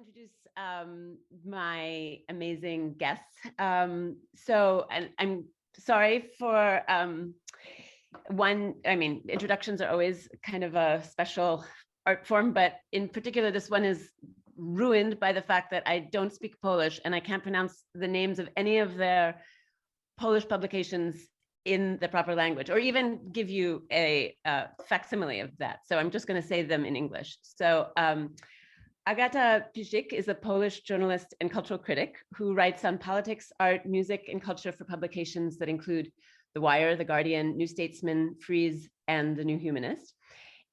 introduce my amazing guests. And I'm sorry for introductions are always kind of a special art form, but in particular, this one is ruined by the fact that I don't speak Polish and I can't pronounce the names of any of their Polish publications in the proper language, or even give you a facsimile of that. So I'm just going to say them in English. So Agata Pyzik is a Polish journalist and cultural critic who writes on politics, art, music, and culture for publications that include The Wire, The Guardian, New Statesman, Frieze, and The New Humanist.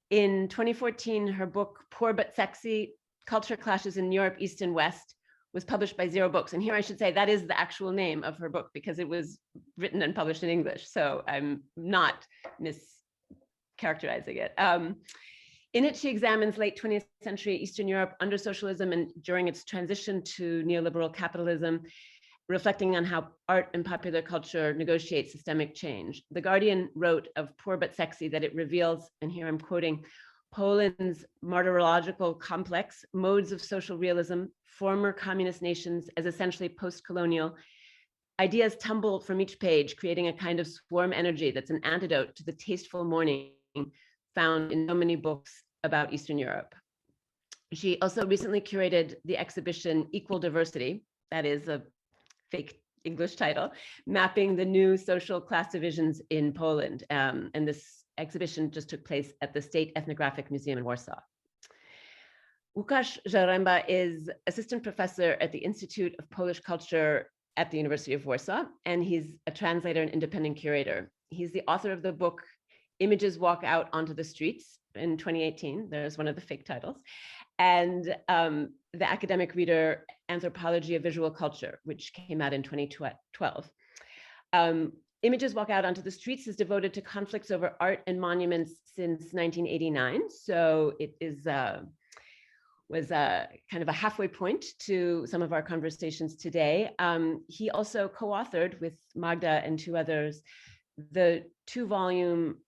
In 2014, her book, Poor But Sexy, Culture Clashes in Europe, East and West, was published by Zero Books. And here I should say that is the actual name of her book because it was written and published in English. So I'm not mischaracterizing it. In it, she examines late 20th century Eastern Europe under socialism and during its transition to neoliberal capitalism, reflecting on how art and popular culture negotiate systemic change. The Guardian wrote of Poor But Sexy that it reveals, and here I'm quoting, Poland's martyrological complex, modes of social realism, former communist nations as essentially post-colonial. Ideas tumble from each page, creating a kind of swarm energy that's an antidote to the tasteful mourning found in so many books about Eastern Europe. She also recently curated the exhibition Equal Diversity, that is a fake English title, mapping the new social class divisions in Poland. And this exhibition just took place at the State Ethnographic Museum in Warsaw. Łukasz Zaremba is assistant professor at the Institute of Polish Culture at the University of Warsaw, and he's a translator and independent curator. He's the author of the book Images Walk Out Onto the Streets in 2018. There's one of the fake titles. And the academic reader Anthropology of Visual Culture, which came out in 2012. Images Walk Out Onto the Streets is devoted to conflicts over art and monuments since 1989. So it is was kind of a halfway point to some of our conversations today. He also co-authored with Magda and two others the 2-volume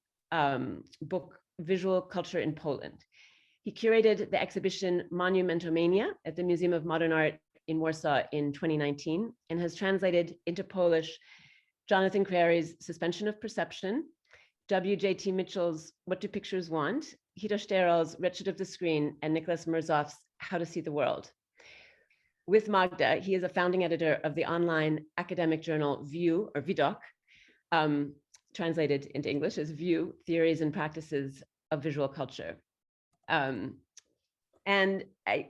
book Visual Culture in Poland. He curated the exhibition Monumentomania at the Museum of Modern Art in Warsaw in 2019 and has translated into Polish Jonathan Crairy's Suspension of Perception, W.J.T. Mitchell's What Do Pictures Want, Hito Sterel's Wretched of the Screen, and Nicholas Mirzov's How to See the World. With Magda, he is a founding editor of the online academic journal View, or Widok, translated into English as View, Theories and Practices of Visual Culture. And I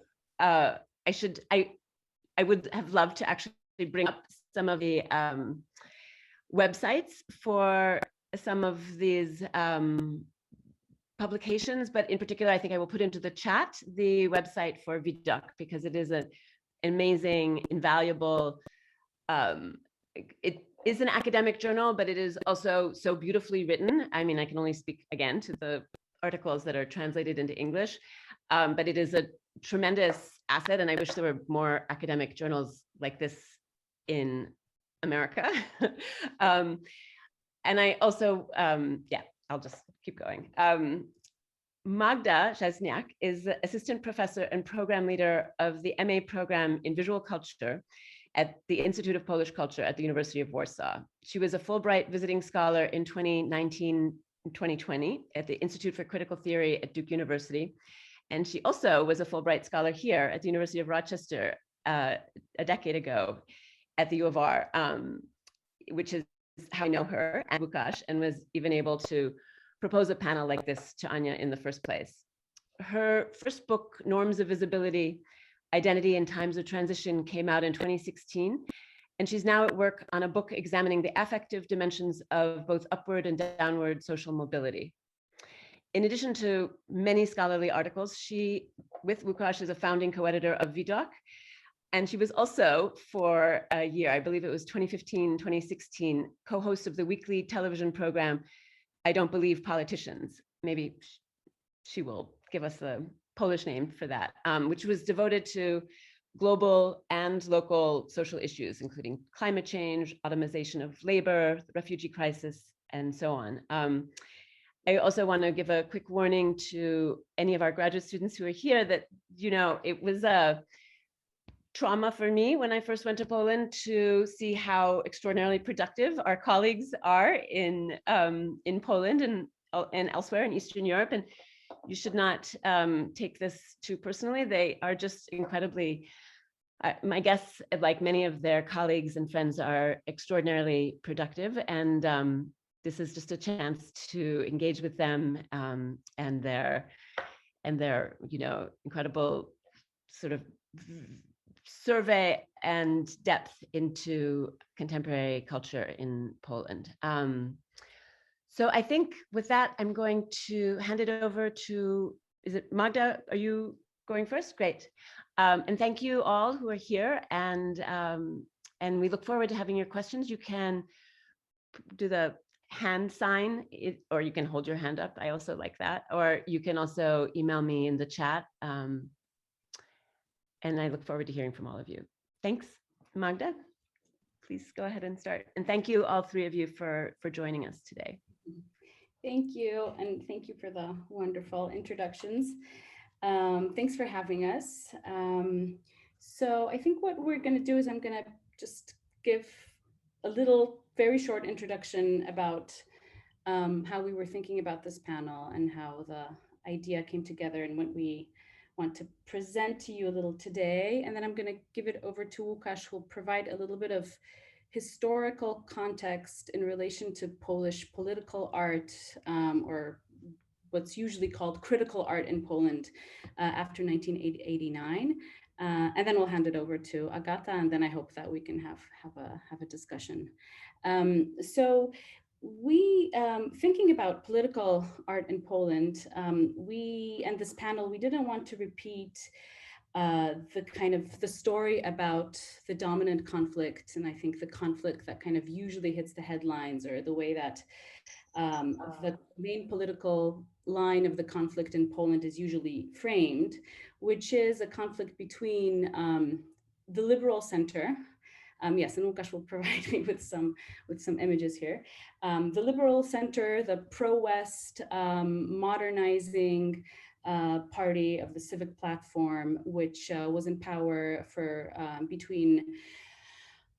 would have loved to actually bring up some of the websites for some of these publications, but in particular, I think I will put into the chat the website for Widok because it is an amazing, invaluable, it is an academic journal, but it is also so beautifully written. I mean, I can only speak again to the articles that are translated into English, but it is a tremendous asset. And I wish there were more academic journals like this in America. And I also, I'll just keep going. Magda Szcześniak is assistant professor and program leader of the MA program in visual culture at the Institute of Polish Culture at the University of Warsaw. She was a Fulbright visiting scholar in 2019-2020 at the Institute for Critical Theory at Duke University. And she also was a Fulbright scholar here at the University of Rochester a decade ago at the U of R, which is how I know her and Łukasz, and was even able to propose a panel like this to Anya in the first place. Her first book, Norms of Visibility, Identity in Times of Transition, came out in 2016, and she's now at work on a book examining the affective dimensions of both upward and downward social mobility. In addition to many scholarly articles, she, with Łukasz, is a founding co-editor of Widok, and she was also, for a year, I believe it was 2015, 2016, co-host of the weekly television program, I Don't Believe Politicians. Maybe she will give us a Polish name for that, which was devoted to global and local social issues, including climate change, automation of labor, the refugee crisis, and so on. I also want to give a quick warning to any of our graduate students who are here that, you know, it was a trauma for me when I first went to Poland to see how extraordinarily productive our colleagues are in Poland and elsewhere in Eastern Europe. And you should not take this too personally. They are just incredibly, my guess, like many of their colleagues and friends, are extraordinarily productive. And this is just a chance to engage with them and their incredible sort of survey and depth into contemporary culture in Poland. So I think with that, I'm going to hand it over to, is it Magda? Are you going first? Great. And thank you all who are here. And we look forward to having your questions. You can do the hand sign, or you can hold your hand up. I also like that. Or you can also email me in the chat. And I look forward to hearing from all of you. Thanks. Magda, please go ahead and start. And thank you, all three of you, for joining us today. Thank you, and thank you for the wonderful introductions. Thanks for having us. So I think what we're going to do is I'm going to just give a little, very short introduction about how we were thinking about this panel and how the idea came together and what we want to present to you a little today. And then I'm going to give it over to Łukasz, who will provide a little bit of historical context in relation to Polish political art, or what's usually called critical art in Poland after 1989. And then we'll hand it over to Agata, and then I hope that we can have a discussion. So we, thinking about political art in Poland, we and this panel, we didn't want to repeat the story about the dominant conflict, and I think the conflict that kind of usually hits the headlines, or the way that the main political line of the conflict in Poland is usually framed, which is a conflict between the liberal center. Yes, and Łukasz will provide me with some images here. The liberal center, the pro-West, modernizing party of the civic platform, which was in power for between,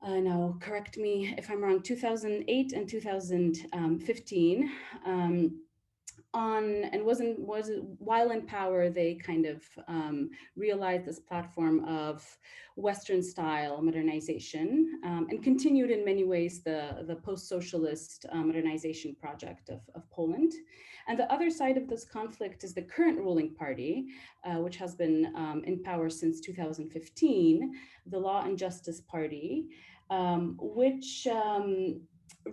now correct me if I'm wrong, 2008 and 2015. While in power, they kind of realized this platform of Western style modernization, and continued in many ways the post-socialist modernization project of Poland. And the other side of this conflict is the current ruling party, which has been in power since 2015, the Law and Justice Party, which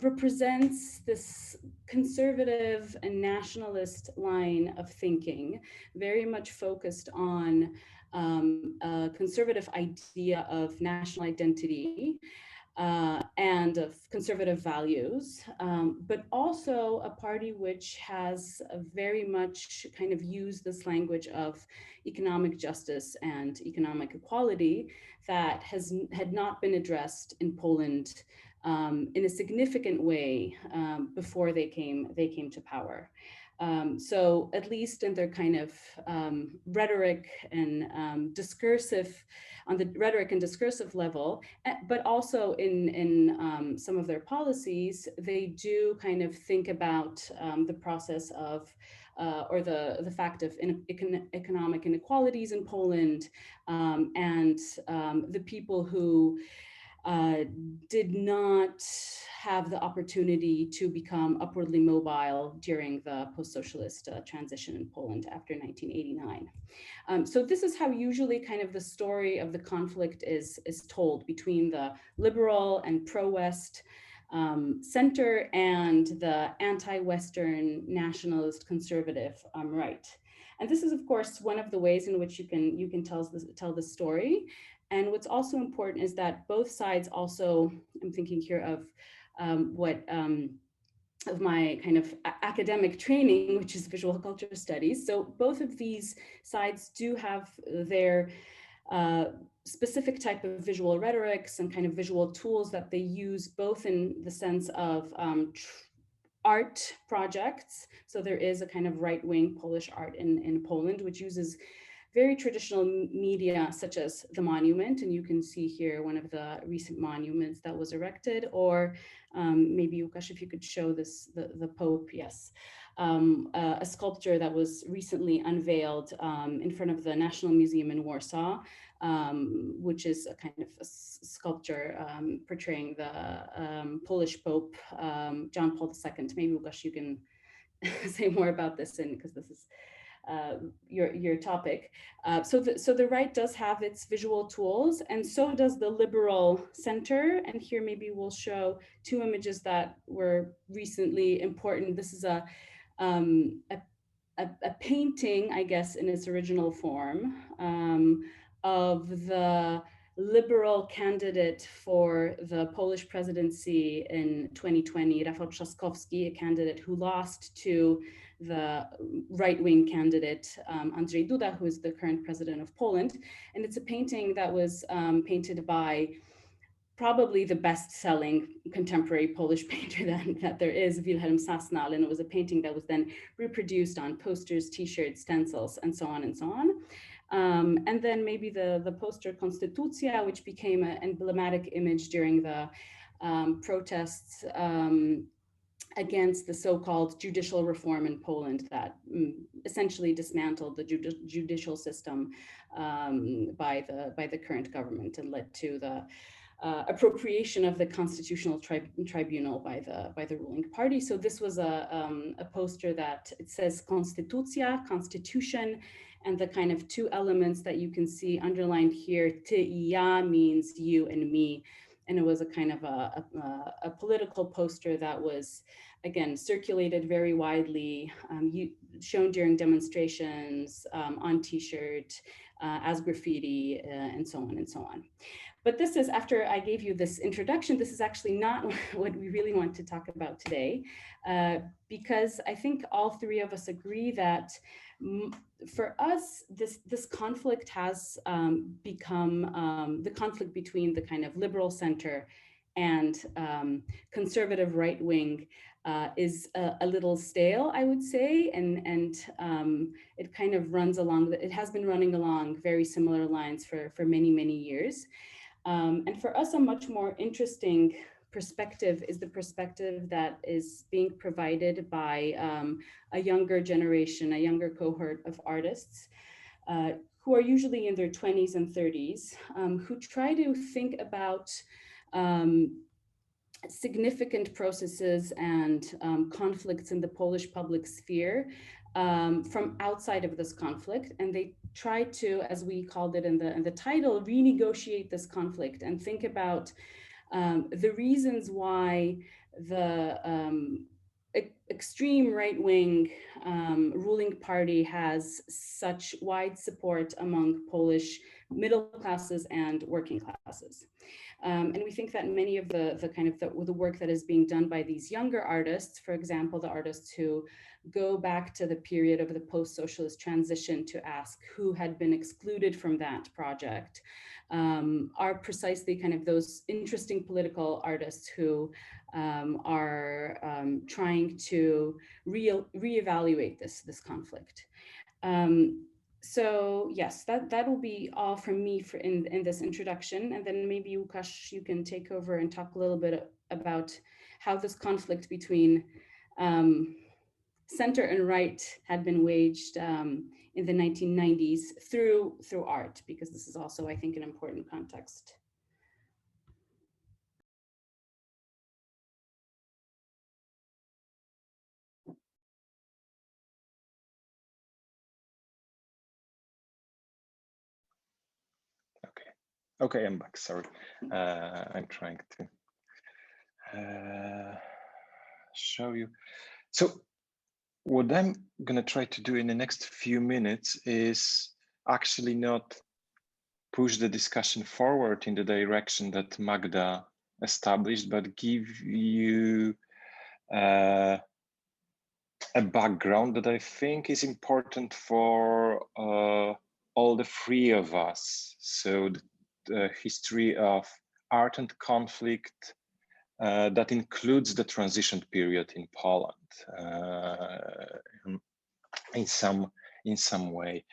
represents this conservative and nationalist line of thinking, very much focused on a conservative idea of national identity and of conservative values, but also a party which has very much kind of used this language of economic justice and economic equality that had not been addressed in Poland in a significant way before they came to power. So at least in their kind of rhetoric and discursive, on the rhetoric and discursive level, but also in some of their policies, they do kind of think about the process of or the fact of economic inequalities in Poland, and the people who did not have the opportunity to become upwardly mobile during the post-socialist transition in Poland after 1989. So this is how usually kind of the story of the conflict is told between the liberal and pro-West center and the anti-Western nationalist conservative right. And this is, of course, one of the ways in which you can tell the story. And what's also important is that both sides also, I'm thinking here of of my kind of academic training, which is visual culture studies. So both of these sides do have their specific type of visual rhetorics and kind of visual tools that they use, both in the sense of art projects. So there is a kind of right-wing Polish art in Poland, which uses very traditional media, such as the monument, and you can see here one of the recent monuments that was erected, or maybe Łukasz, if you could show this, the Pope, yes. A sculpture that was recently unveiled in front of the National Museum in Warsaw, which is a kind of a sculpture portraying the Polish Pope, John Paul II. Maybe Łukasz, you can say more about this, because this is your topic. So the right does have its visual tools, and so does the liberal center. And here maybe we'll show two images that were recently important. This is a painting, I guess, in its original form, of the liberal candidate for the Polish presidency in 2020, Rafał Trzaskowski, a candidate who lost to the right-wing candidate, Andrzej Duda, who is the current president of Poland. And it's a painting that was painted by probably the best-selling contemporary Polish painter that there is, Wilhelm Sasnal, and it was a painting that was then reproduced on posters, t-shirts, stencils, and so on and so on. And then maybe the poster Konstytucja, which became an emblematic image during the protests against the so-called judicial reform in Poland that essentially dismantled the judicial system by the current government and led to the appropriation of the constitutional tribunal by the ruling party. So this was a poster that it says Konstytucja, constitution, and the kind of two elements that you can see underlined here, ty I ja means you and me. And it was a kind of a political poster that was, again, circulated very widely, shown during demonstrations, on t-shirt, as graffiti, and so on and so on. But this is, after I gave you this introduction, this is actually not what we really want to talk about today, because I think all three of us agree that for us, this conflict has become the conflict between the kind of liberal center and conservative right wing is a little stale, I would say, and it kind of runs along, it has been running along very similar lines for many, many years. And for us, a much more interesting perspective is the perspective that is being provided by a younger generation, a younger cohort of artists who are usually in their 20s and 30s, who try to think about significant processes and conflicts in the Polish public sphere from outside of this conflict, and they try to, as we called it in the title, renegotiate this conflict and think about the reasons why the extreme right-wing ruling party has such wide support among Polish middle classes and working classes. And we think that many of the work that is being done by these younger artists, for example, the artists who go back to the period of the post-socialist transition to ask who had been excluded from that project, are precisely kind of those interesting political artists who are trying to reevaluate this conflict. So yes, that will be all from me in this introduction, and then maybe Łukasz, you can take over and talk a little bit about how this conflict between center and right had been waged in the 1990s through art, because this is also, I think, an important context. Okay, I'm back, sorry. I'm trying to show you. So what I'm gonna try to do in the next few minutes is actually not push the discussion forward in the direction that Magda established, but give you a background that I think is important for all the three of us. So the history of art and conflict that includes the transition period in Poland in some in some way,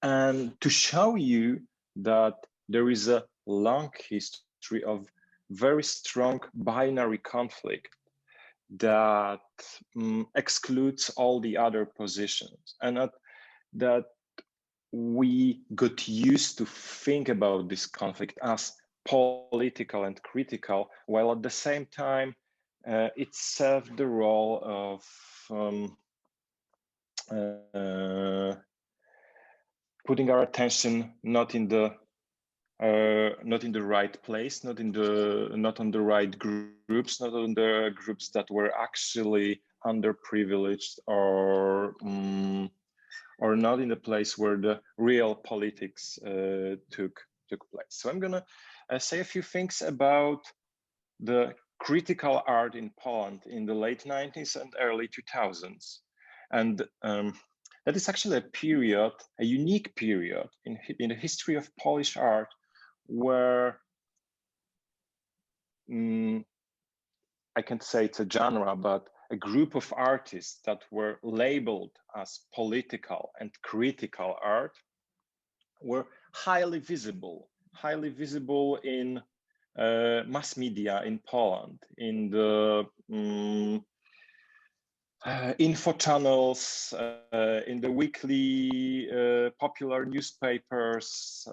and to show you that there is a long history of very strong binary conflict that excludes all the other positions, and that we got used to think about this conflict as political and critical, while at the same time it served the role of putting our attention not in the right place, not on the right groups, not on the groups that were actually underprivileged, or not in the place where the real politics took place. So I'm gonna say a few things about the critical art in Poland in the late 90s and early 2000s. And that is actually a period, a unique period in the history of Polish art, where I can't say it's a genre, but a group of artists that were labeled as political and critical art were highly visible in mass media in Poland, in the info channels, in the weekly popular newspapers.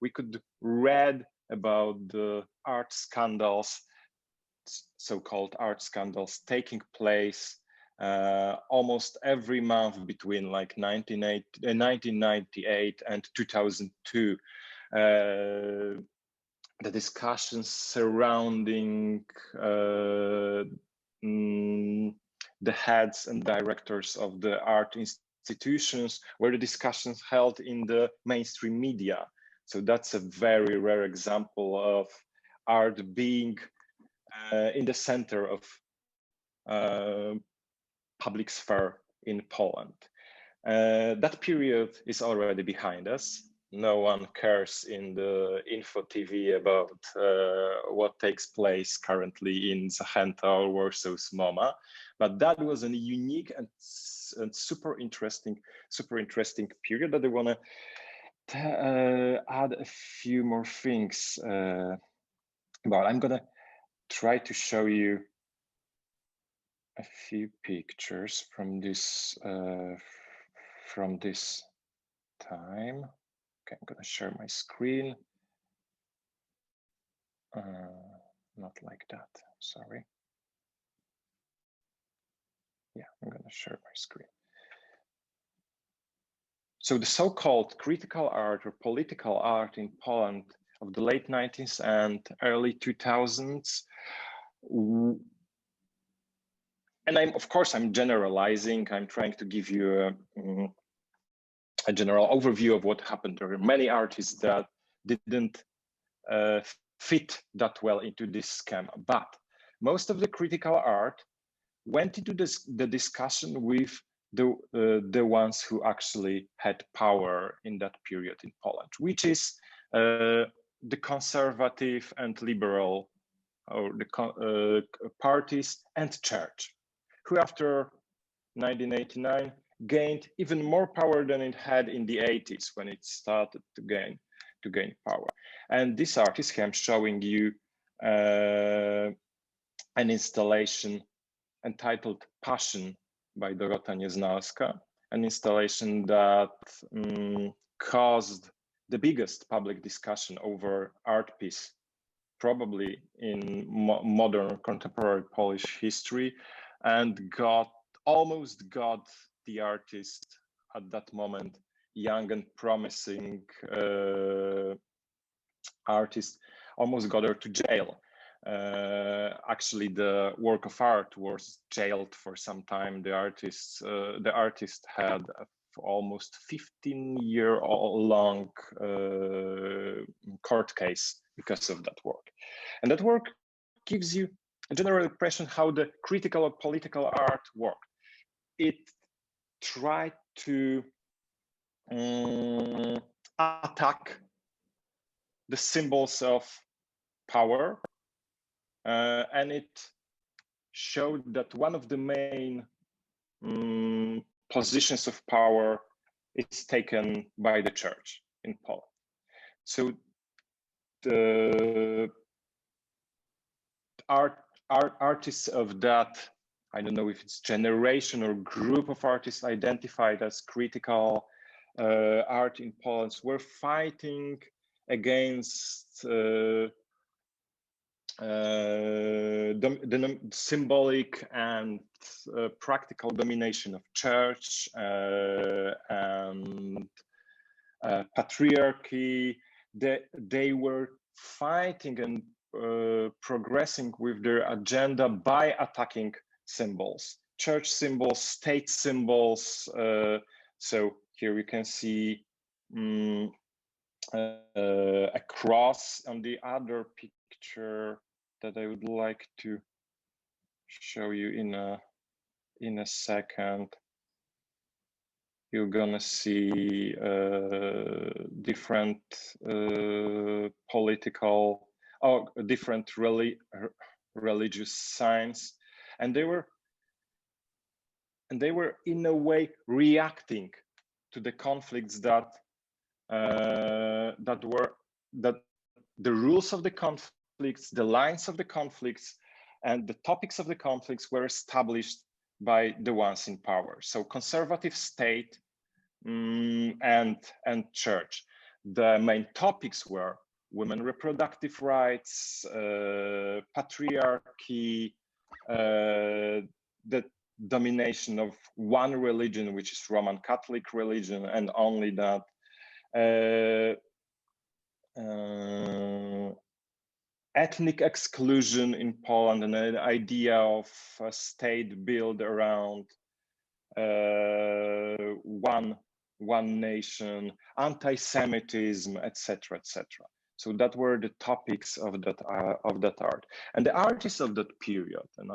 We could read about the art scandals, so-called art scandals, taking place almost every month between like 1998 and 2002. The discussions surrounding the heads and directors of the art institutions were the discussions held in the mainstream media. So that's a very rare example of art being in the center of public sphere in Poland. That period is already behind us. No one cares in the info TV about what takes place currently in Zachęta or Warsaw's MoMA, but that was a unique and super interesting period that I want to add a few more things about. I'm gonna try to show you a few pictures from this time. Okay, I'm gonna share my screen. Not like that, sorry. Yeah, I'm gonna share my screen. So the so-called critical art or political art in Poland of the late 90s and early 2000s, and of course I'm generalizing, I'm trying to give you a general overview of what happened. There are many artists that didn't fit that well into this schema, but most of the critical art went into the discussion with the ones who actually had power in that period in Poland, which is the conservative and liberal, or the parties and church, who after 1989 gained even more power than it had in the 80s when it started to gain power. And this artist, I'm showing you an installation entitled Passion by Dogotanyasnowska, an installation that caused the biggest public discussion over art piece probably in modern contemporary Polish history, and almost got the artist at that moment, young and promising artist, almost got her to jail. Actually, the work of art was jailed for some time. The artist had almost 15-year-long court case because of that work. And that work gives you a general impression how the critical or political art worked. It tried to attack the symbols of power, and it showed that one of the main positions of power is taken by the church in Poland. So the artists of that, I don't know if it's generation or group of artists identified as critical art in Poland, were fighting against the symbolic and practical domination of church and patriarchy. They were fighting and progressing with their agenda by attacking symbols, church symbols, state symbols. So here we can see a cross on the other picture that I would like to show you in a second. You're gonna see different political, different religious signs, and they were in a way reacting to the conflicts that the rules of the conflicts, the lines of the conflicts, and the topics of the conflicts were established by the ones in power. So conservative state and church. The main topics were women reproductive rights, patriarchy, the domination of one religion, which is Roman Catholic religion, and only that. Ethnic exclusion in Poland, and an idea of a state built around one nation, anti-Semitism, etc., etc. So that were the topics of that art, and the artists of that period. And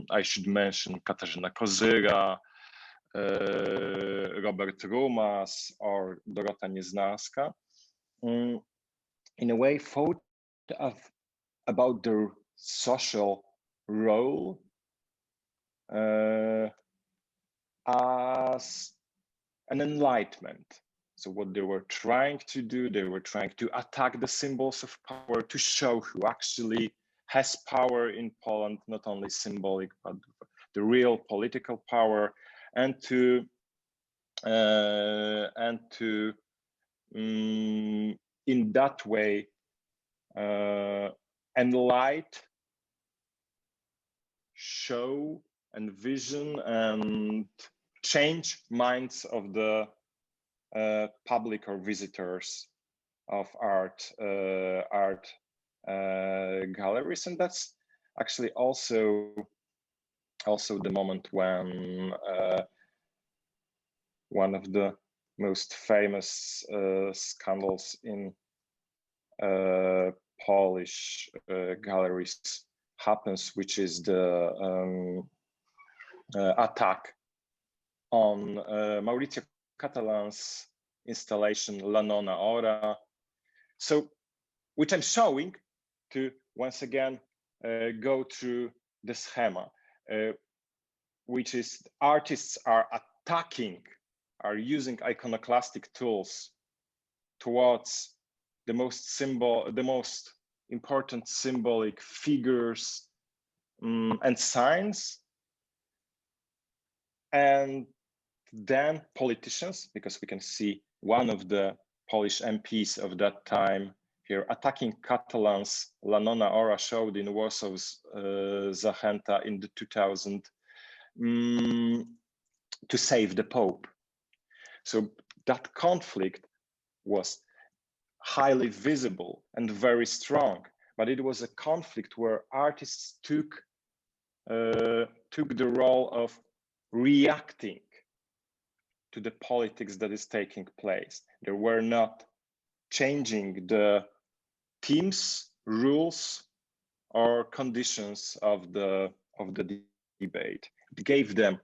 I should mention Katarzyna Kozyra, Robert Rumas, or Dogotanyasnowska. In a way, thought about their social role as an enlightenment. So what they were trying to do, they were trying to attack the symbols of power, to show who actually has power in Poland, not only symbolic, but the real political power, and to in that way enlighten, show, and vision and change minds of the public or visitors of art galleries. And that's actually also the moment when one of the most famous scandals in Polish galleries happens, which is the attack on Maurizio Catalan's installation La Nonna Ora. So, which I'm showing to once again go through the schema, which is artists are attacking, are using iconoclastic tools towards the most important symbolic figures and signs, and then politicians, because we can see one of the Polish MPs of that time here attacking Catalans. La Nonna Ora showed in Warsaw's Zachęta in the 2000 to save the Pope. So that conflict was highly visible and very strong, but it was a conflict where artists took the role of reacting to the politics that is taking place. They were not changing the themes, rules, or conditions of the debate. It gave them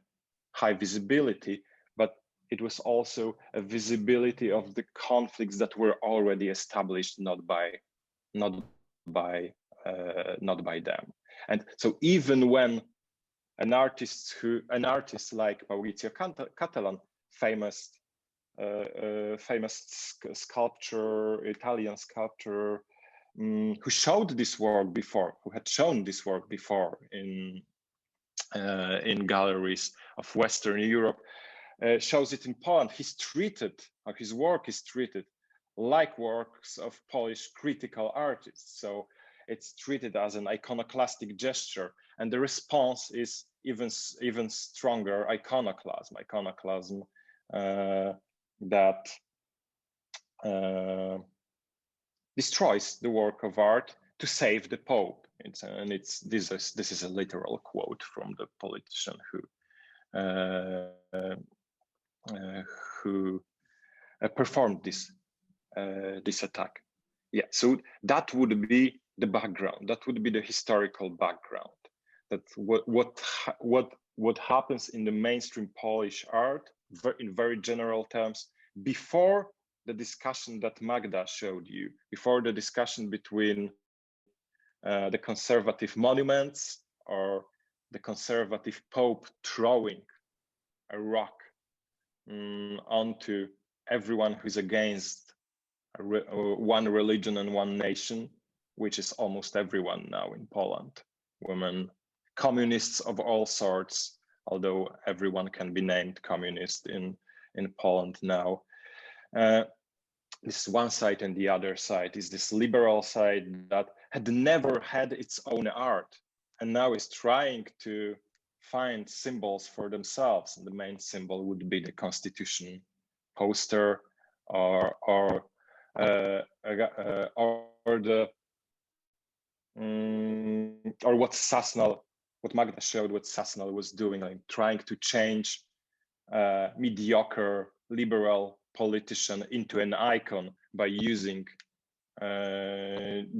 high visibility, but it was also a visibility of the conflicts that were already established, not by them. And so even when an artist like Maurizio Catalan, famous famous sculptor, Italian sculptor, who showed this work before, who had shown this work before in galleries of Western Europe, shows it in Poland. His work is treated like works of Polish critical artists. So it's treated as an iconoclastic gesture, and the response is even stronger iconoclasm that destroys the work of art to save the Pope. This is a literal quote from the politician who performed this attack. Yeah, so that would be the background. That would be the historical background. That what happens in the mainstream Polish art in very general terms before the discussion that Magda showed you, before the discussion between the conservative monuments or the conservative Pope throwing a rock onto everyone who's against one religion and one nation, which is almost everyone now in Poland. Women, communists of all sorts, although everyone can be named communist in Poland now. This one side, and the other side is this liberal side that had never had its own art and now is trying to find symbols for themselves. And the main symbol would be the Constitution poster or what Magda showed, what Sasnal was doing, like trying to change mediocre liberal politician into an icon by using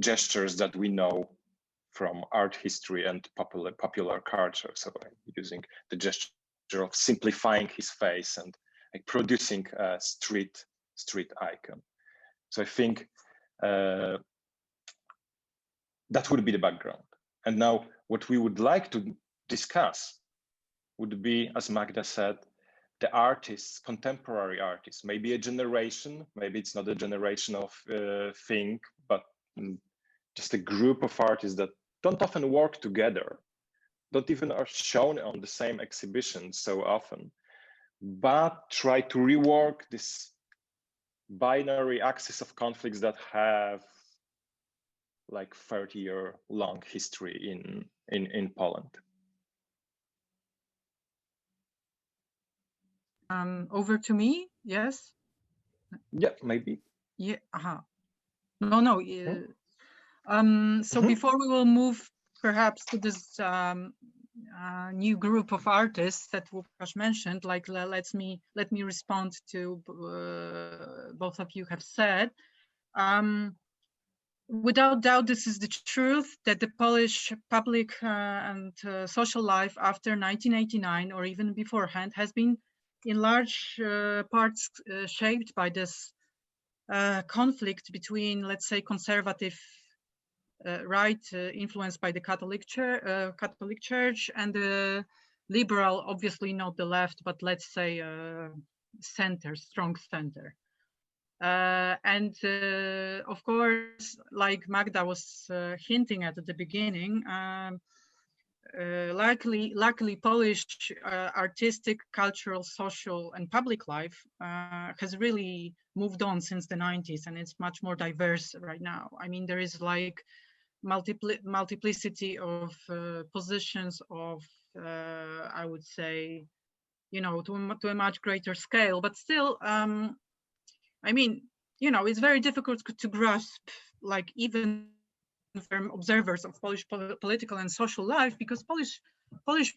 gestures that we know from art history and popular culture. So using the gesture of simplifying his face and like producing a street icon. So I think that would be the background. And now what we would like to discuss would be, as Magda said, the artists, contemporary artists, maybe a generation, maybe it's not a generational thing, but just a group of artists that don't often work together, don't even are shown on the same exhibition so often, but try to rework this binary axis of conflicts that have like 30-year-long history in Poland. Over to me, yes? Yeah, maybe. Yeah, No. So before we will move perhaps to this new group of artists that Łukasz mentioned, like let me respond to both of you have said. Without doubt, this is the truth that the Polish public and social life after 1989 or even beforehand has been in large parts shaped by this conflict between, let's say, conservative right influenced by the Catholic Church and the liberal, obviously not the left, but let's say center, strong center. And of course, like Magda was hinting at the beginning, luckily Polish artistic, cultural, social, and public life has really moved on since the 90s, and it's much more diverse right now. I mean, there is like multiplicity of positions of, I would say, you know, to a much greater scale, but still, I mean, you know, it's very difficult to grasp, like even from observers of Polish political and social life, because Polish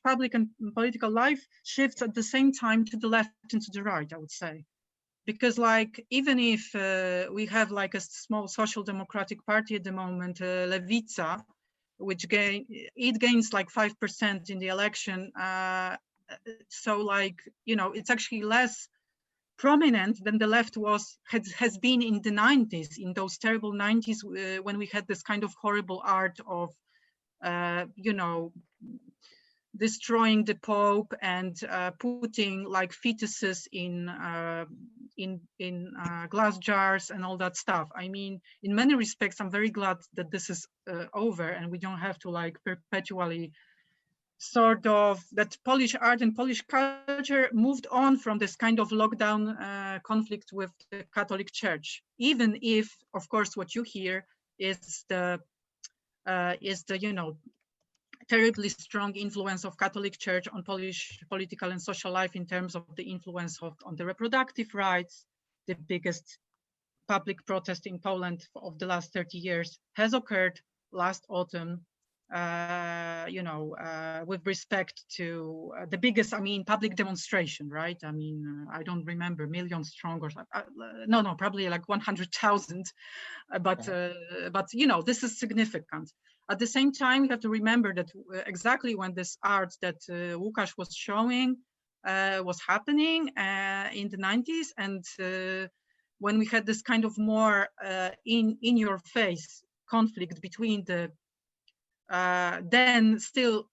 public and political life shifts at the same time to the left and to the right, I would say. Because like, even if we have like a small social democratic party at the moment, Lewica, which gains like 5% in the election. So like, you know, it's actually less prominent than the left has been in the 90s, in those terrible 90s when we had this kind of horrible art of, you know, destroying the Pope and putting like fetuses in glass jars and all that stuff. I mean, in many respects, I'm very glad that this is over and we don't have to like perpetually sort of that Polish art and Polish culture moved on from this kind of lockdown conflict with the Catholic Church, even if, of course, what you hear is the you know, terribly strong influence of Catholic Church on Polish political and social life in terms of the influence on the reproductive rights. The biggest public protest in Poland of the last 30 years has occurred last autumn, you know, with respect to the biggest, I mean, public demonstration, right? I mean, I don't remember, million strong or no, probably like 100,000, but you know, this is significant. At the same time, you have to remember that exactly when this art that Łukasz was showing was happening in the 90s, and when we had this kind of more in your face conflict between the then still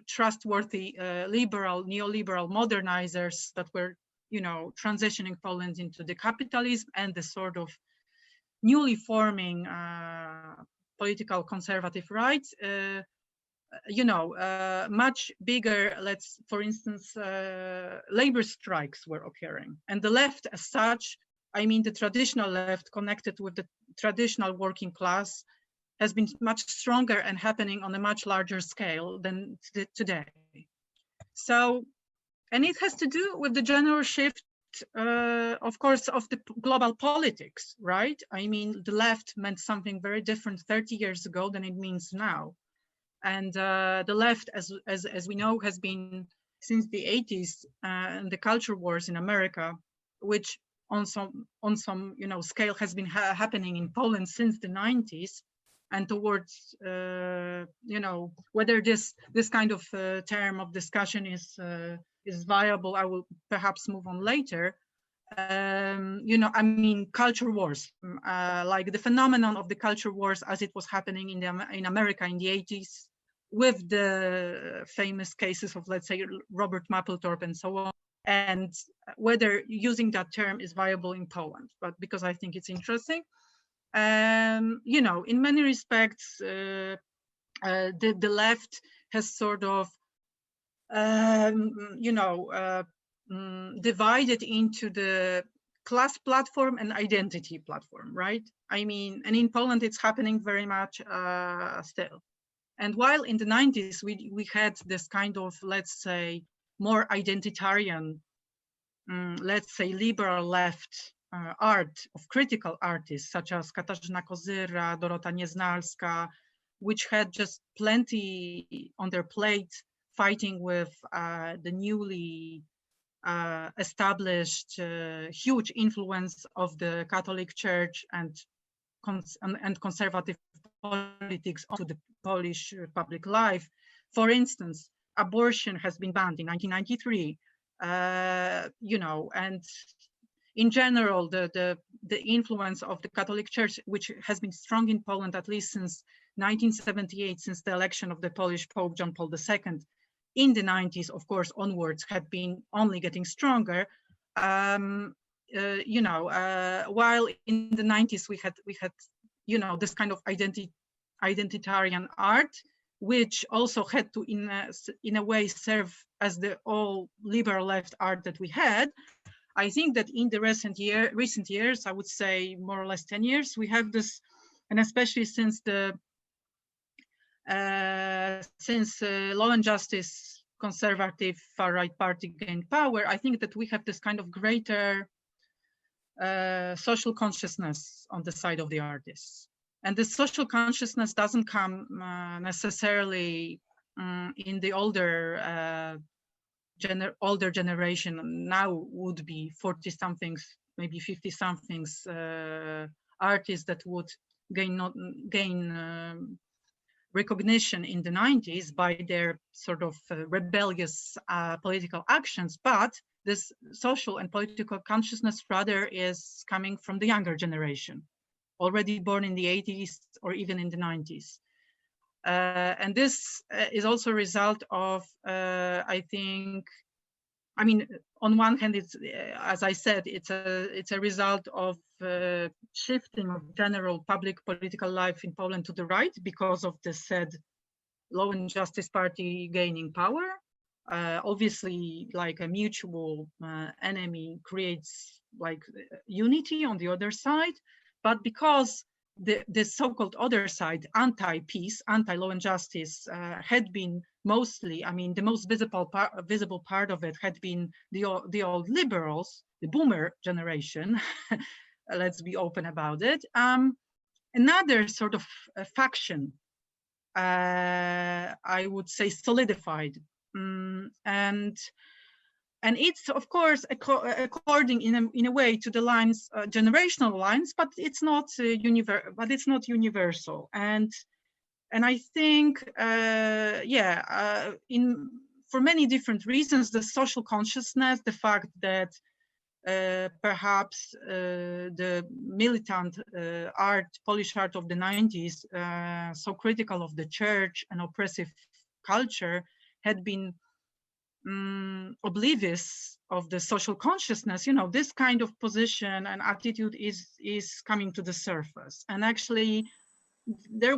trustworthy liberal, neoliberal modernizers that were, you know, transitioning Poland into the capitalism and the sort of newly forming political conservative rights, you know, much bigger, for instance, labor strikes were occurring. And the left as such, I mean, the traditional left connected with the traditional working class has been much stronger and happening on a much larger scale than today. So, and it has to do with the general shift, of course, of the global politics, right? I mean, the left meant something very different 30 years ago than it means now. And the left, as we know, has been since the 80s, and the culture wars in America, which on some you know, scale has been happening in Poland since the 90s. And towards, you know, whether this kind of term of discussion is viable, I will perhaps move on later. You know, I mean, culture wars, like the phenomenon of the culture wars as it was happening in America in the 80s, with the famous cases of, let's say, Robert Mapplethorpe and so on, and whether using that term is viable in Poland. But because I think it's interesting. You know, in many respects, the left has sort of, you know, divided into the class platform and identity platform, right? I mean, and in Poland, it's happening very much still. And while in the 90s, we had this kind of, let's say, more identitarian, let's say, liberal left art of critical artists such as Katarzyna Kozyra, Dogotanyasnowska, which had just plenty on their plate fighting with the newly established huge influence of the Catholic Church and conservative politics onto the Polish public life. For instance, abortion has been banned in 1993, you know, and in general, the influence of the Catholic Church, which has been strong in Poland at least since 1978, since the election of the Polish Pope John Paul II, in the 90s, of course, onwards, had been only getting stronger. You know, while in the 90s we had, you know, this kind of identitarian art, which also had to, in a way, serve as the all liberal left art that we had. I think that in the recent years, I would say more or less 10 years, we have this, and especially since the Law and Justice conservative far-right party gained power, I think that we have this kind of greater social consciousness on the side of the artists. And the social consciousness doesn't come necessarily in the older generation. Now would be 40-somethings, maybe 50-somethings artists that would gain recognition in the 90s by their sort of rebellious political actions. But this social and political consciousness rather is coming from the younger generation, already born in the 80s or even in the 90s. And this is also a result of, I think, I mean, on one hand, it's, as I said, it's a result of shifting of general public political life in Poland to the right because of the said Law and Justice Party gaining power. Obviously, like a mutual enemy creates like unity on the other side, but because the so-called other side, anti-peace, anti-law and justice, had been mostly, I mean, the most visible part of it had been the old liberals, the boomer generation. Let's be open about it. Another sort of faction, I would say, solidified, and it's of course according in a way to the lines, generational lines, but it's not universal. And I think for many different reasons, the social consciousness, the fact that perhaps the militant Polish art of the 90s, so critical of the church and oppressive culture, had been oblivious of the social consciousness. You know, this kind of position and attitude is coming to the surface. And actually, there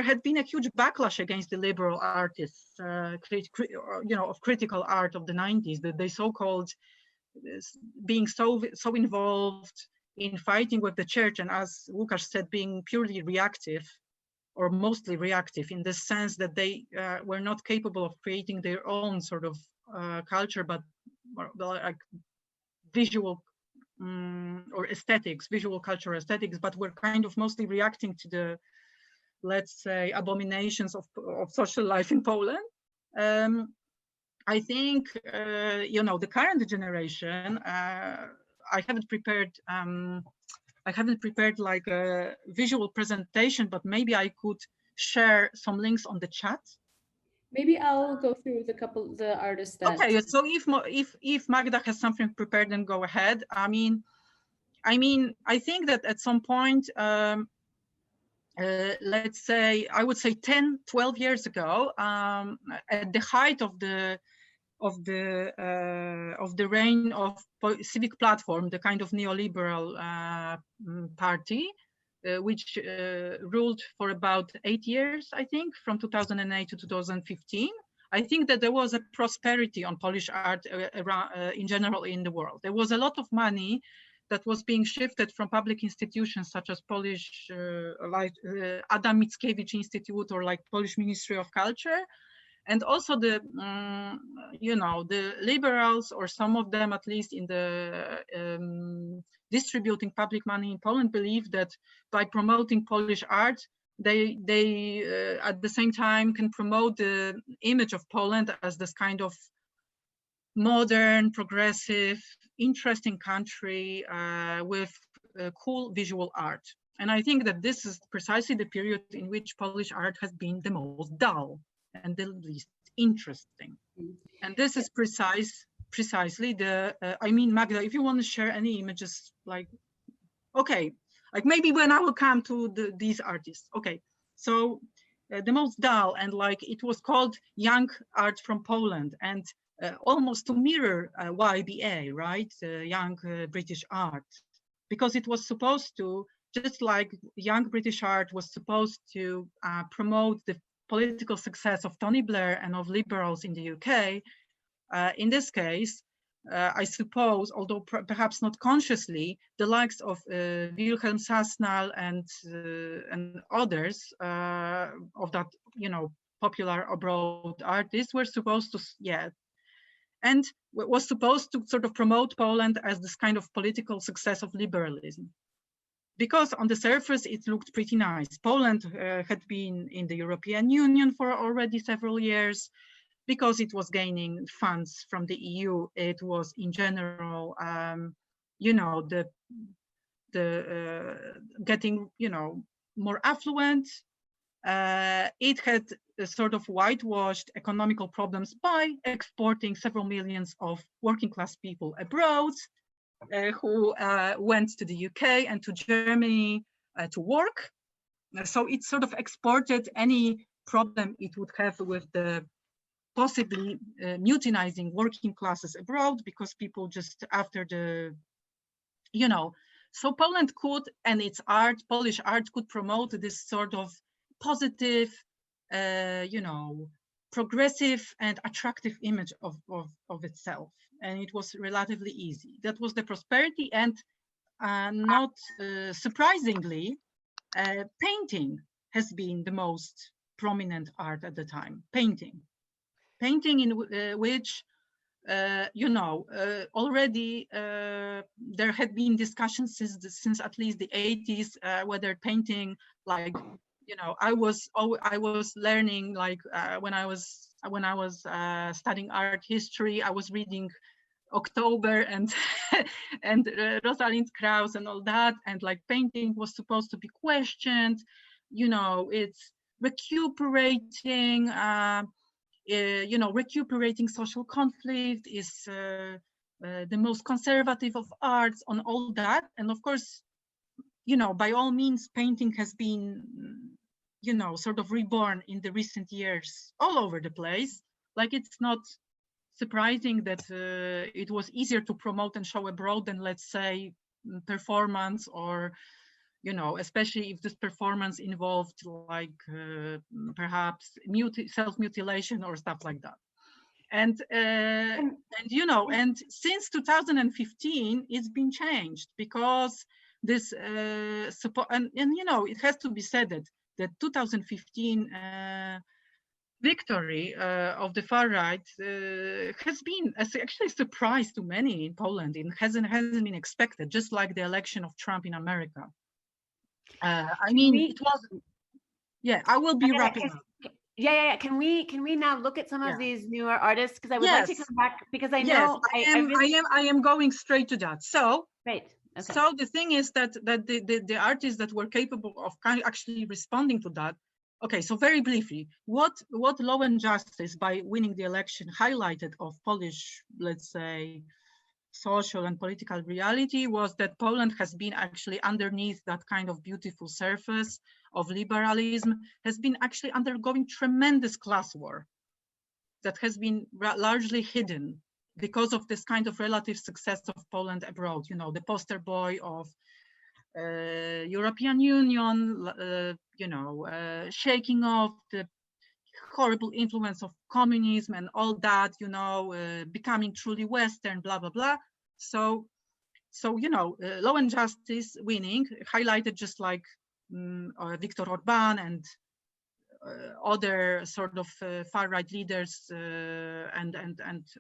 had been a huge backlash against the liberal artists, of critical art of the 90s, that they so-called being so involved in fighting with the church, and as Łukasz said, being purely reactive, or mostly reactive, in the sense that they were not capable of creating their own sort of culture, but like visual or aesthetics, visual culture aesthetics, but were kind of mostly reacting to the, let's say, abominations of social life in Poland. I think, the current generation, I haven't prepared like a visual presentation, but maybe I could share some links on the chat. Maybe I'll go through the artists that. Okay, so if Magda has something prepared, then go ahead. I mean, I think that at some point, let's say, I would say 10, 12 years ago, at the height of the reign of Civic Platform, the kind of neoliberal party, which ruled for about 8 years, I think, from 2008 to 2015. I think that there was a prosperity on Polish art in general in the world. There was a lot of money that was being shifted from public institutions such as Polish, like Adam Mickiewicz Institute, or like Polish Ministry of Culture. And also the liberals, or some of them at least, in the distributing public money in Poland, believe that by promoting Polish art, they at the same time can promote the image of Poland as this kind of modern, progressive, interesting country with cool visual art. And I think that this is precisely the period in which Polish art has been the most dull and the least interesting. And this is precisely the, I mean, Magda, if you want to share any images, like, okay, like maybe when I will come to these artists. Okay, so the most dull, and like it was called Young Art from Poland, and almost to mirror YBA, right? Young British Art, because it was supposed to, just like Young British Art was supposed to promote the political success of Tony Blair and of liberals in the UK. In this case, I suppose, although perhaps not consciously, the likes of Wilhelm Sasnal and others of that, popular abroad artists were supposed to, and was supposed to sort of promote Poland as this kind of political success of liberalism. Because on the surface, it looked pretty nice. Poland had been in the European Union for already several years. Because it was gaining funds from the EU, it was in general, getting, more affluent. It had sort of whitewashed economical problems by exporting several millions of working class people abroad, who went to the UK and to Germany to work. So it sort of exported any problem it would have with the possibly mutinizing working classes abroad, because people just after the, you know, so Poland could, and its art, Polish art could promote this sort of positive, you know, progressive and attractive image of itself. And it was relatively easy. That was the prosperity. And not surprisingly, painting has been the most prominent art at the time. Painting in which, you know, already there had been discussions since at least the 80s whether painting, like, you know, I was learning, like when I was studying art history, I was reading October and and Rosalind Krauss and all that, and like painting was supposed to be questioned, you know, it's recuperating, you know, recuperating social conflict, is the most conservative of arts, on all that. And of course, you know, by all means, painting has been, you know, sort of reborn in the recent years all over the place. Like, it's not surprising that it was easier to promote and show abroad than, let's say, performance, or, you know, especially if this performance involved like perhaps self-mutilation or stuff like that. And you know, and since 2015, it's been changed, because this and you know, it has to be said that 2015 victory of the far right has been actually a surprise to many in Poland. It hasn't been expected, just like the election of Trump in America. I mean, it was. Yeah, I will be wrapping up. Yeah. Can we now look at some of these newer artists? Because I would like to come back, because I know I am going straight to that. So great. Okay. So the thing is that the artists that were capable of actually responding to that. Okay, so very briefly, what Law and Justice, by winning the election, highlighted of Polish, let's say, social and political reality was that Poland has been actually underneath that kind of beautiful surface of liberalism, has been actually undergoing tremendous class war that has been largely hidden because of this kind of relative success of Poland abroad. You know, the poster boy of European Union, you know, shaking off the horrible influence of communism and all that, you know, becoming truly Western, blah, blah, blah. So you know, Law and Justice winning highlighted, just like Viktor Orban and other sort of far-right leaders and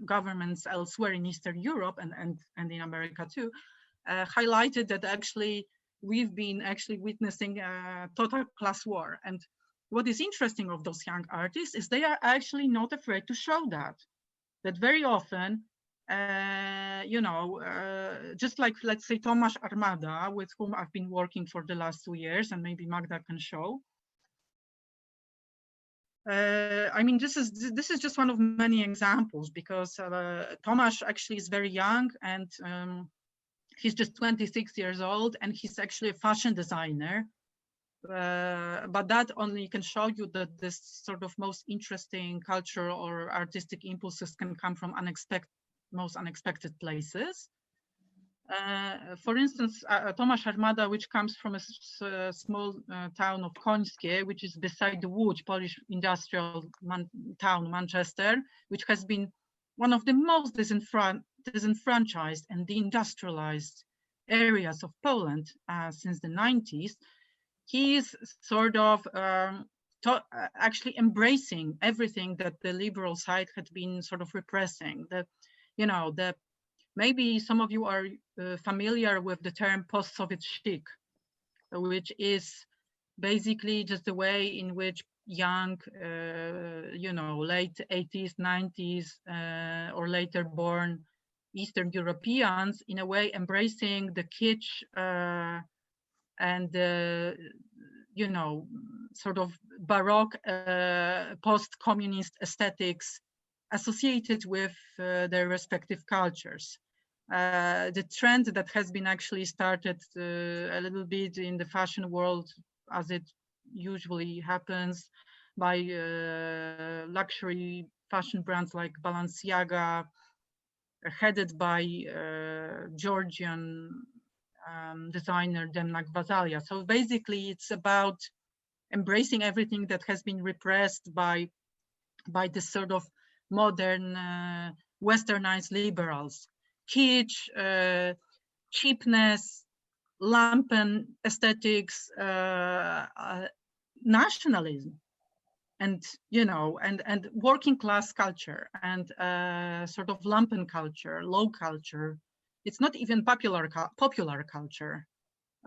governments elsewhere in Eastern Europe and in America too, highlighted that actually we've been actually witnessing a total class war. And what is interesting of those young artists is they are actually not afraid to show that very often, you know, just like, let's say, Tomasz Armada, with whom I've been working for the last 2 years, and maybe Magda can show. I mean, this is just one of many examples, because Tomasz actually is very young, and he's just 26 years old, and he's actually a fashion designer. But that only can show you that this sort of most interesting cultural or artistic impulses can come from most unexpected places. For instance, Tomasz Armada, which comes from a small town of Końskie, which is beside the Łódź, Polish industrial town, Manchester, which has been one of the most disenfranchised and deindustrialized areas of Poland since the 90s. He is sort of actually embracing everything that the liberal side had been sort of repressing. You know, maybe some of you are familiar with the term post-Soviet chic, which is basically just the way in which young, you know, late 80s, 90s, or later born Eastern Europeans, in a way embracing the kitsch and you know, sort of Baroque post-communist aesthetics associated with their respective cultures. The trend that has been actually started a little bit in the fashion world, as it usually happens, by luxury fashion brands like Balenciaga, headed by Georgian designer Demna Gvasalia. So basically, it's about embracing everything that has been repressed by this sort of modern westernized liberals. Kitsch, cheapness, lumpen aesthetics, nationalism, and and working class culture, and sort of lumpen culture, low culture. It's not even popular culture,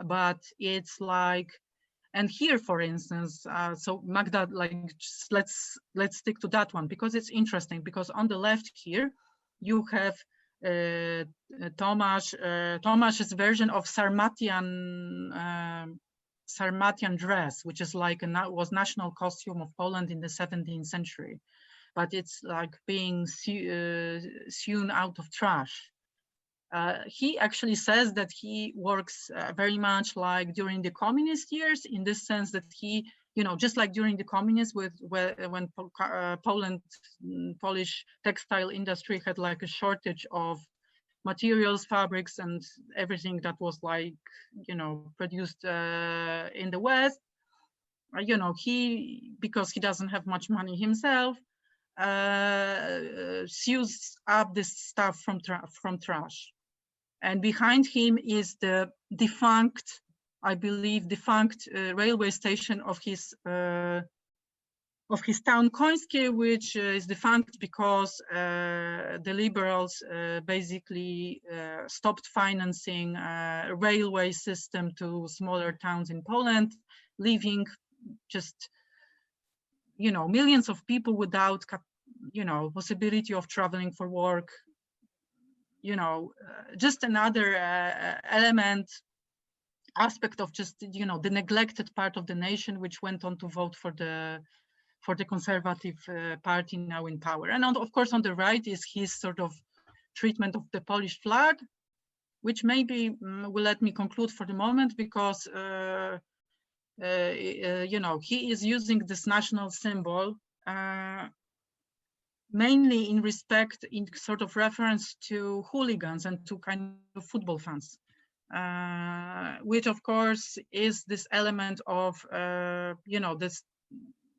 but it's like, and here, for instance, so Magda, like, let's stick to that one, because it's interesting, because on the left here you have Tomasz's version of Sarmatian dress, which is like was national costume of Poland in the 17th century, but it's like being sewn out of trash. He actually says that he works very much like during the communist years, in this sense that he, just like during the communists, when Polish textile industry had like a shortage of materials, fabrics, and everything that was like, produced in the West, he, because he doesn't have much money himself, sews up this stuff from trash. And behind him is the defunct, I believe, railway station of his town Końskie, which is defunct because the liberals basically stopped financing a railway system to smaller towns in Poland, leaving just, millions of people without, possibility of traveling for work. Just another aspect of just, the neglected part of the nation, which went on to vote for the conservative party now in power. And of course, on the right is his sort of treatment of the Polish flag, which maybe will let me conclude for the moment, because, he is using this national symbol mainly in sort of reference to hooligans and to kind of football fans, which of course is this element of, this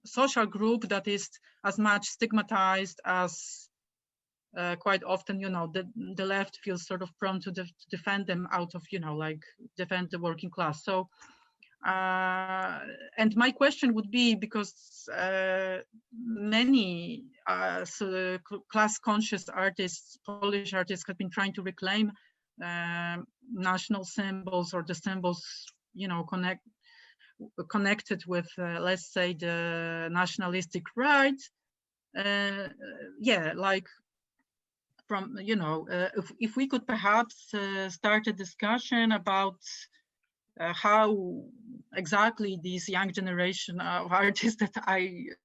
social group that is as much stigmatized as quite often, the left feels sort of prone to defend them out of, like defend the working class. So, and my question would be, because many class-conscious artists, Polish artists, have been trying to reclaim national symbols, or the symbols, connected with, let's say, the nationalistic right. Like from, if we could perhaps start a discussion about how exactly these young generation of artists that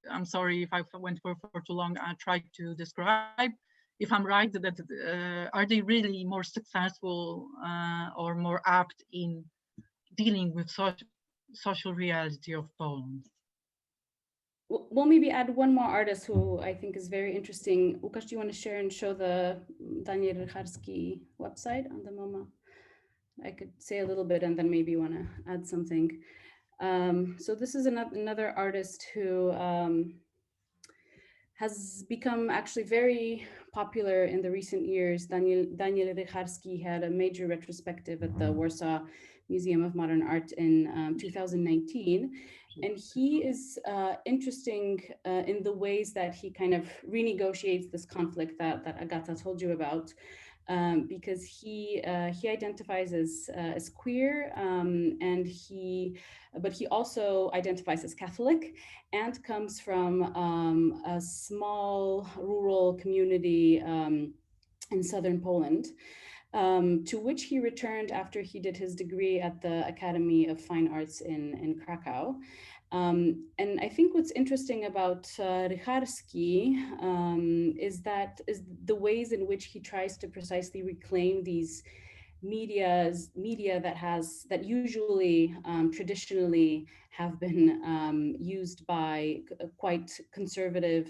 I'm sorry if I went for too long, I tried to describe, if I'm right, that are they really more successful or more apt in dealing with social reality of Poland? We'll maybe add one more artist who I think is very interesting. Łukasz, do you want to share and show the Daniele Richarski website on the MoMA? I could say a little bit and then maybe you want to add something. So this is another artist who has become actually very popular in the recent years. Daniele Richarski had a major retrospective at the Warsaw Museum of Modern Art in 2019. And he is interesting in the ways that he kind of renegotiates this conflict that Agata told you about. Because he identifies as queer, but he also identifies as Catholic, and comes from a small rural community in southern Poland, to which he returned after he did his degree at the Academy of Fine Arts in Krakow. And I think what's interesting about Richarski is the ways in which he tries to precisely reclaim these media that usually traditionally have been used by quite conservative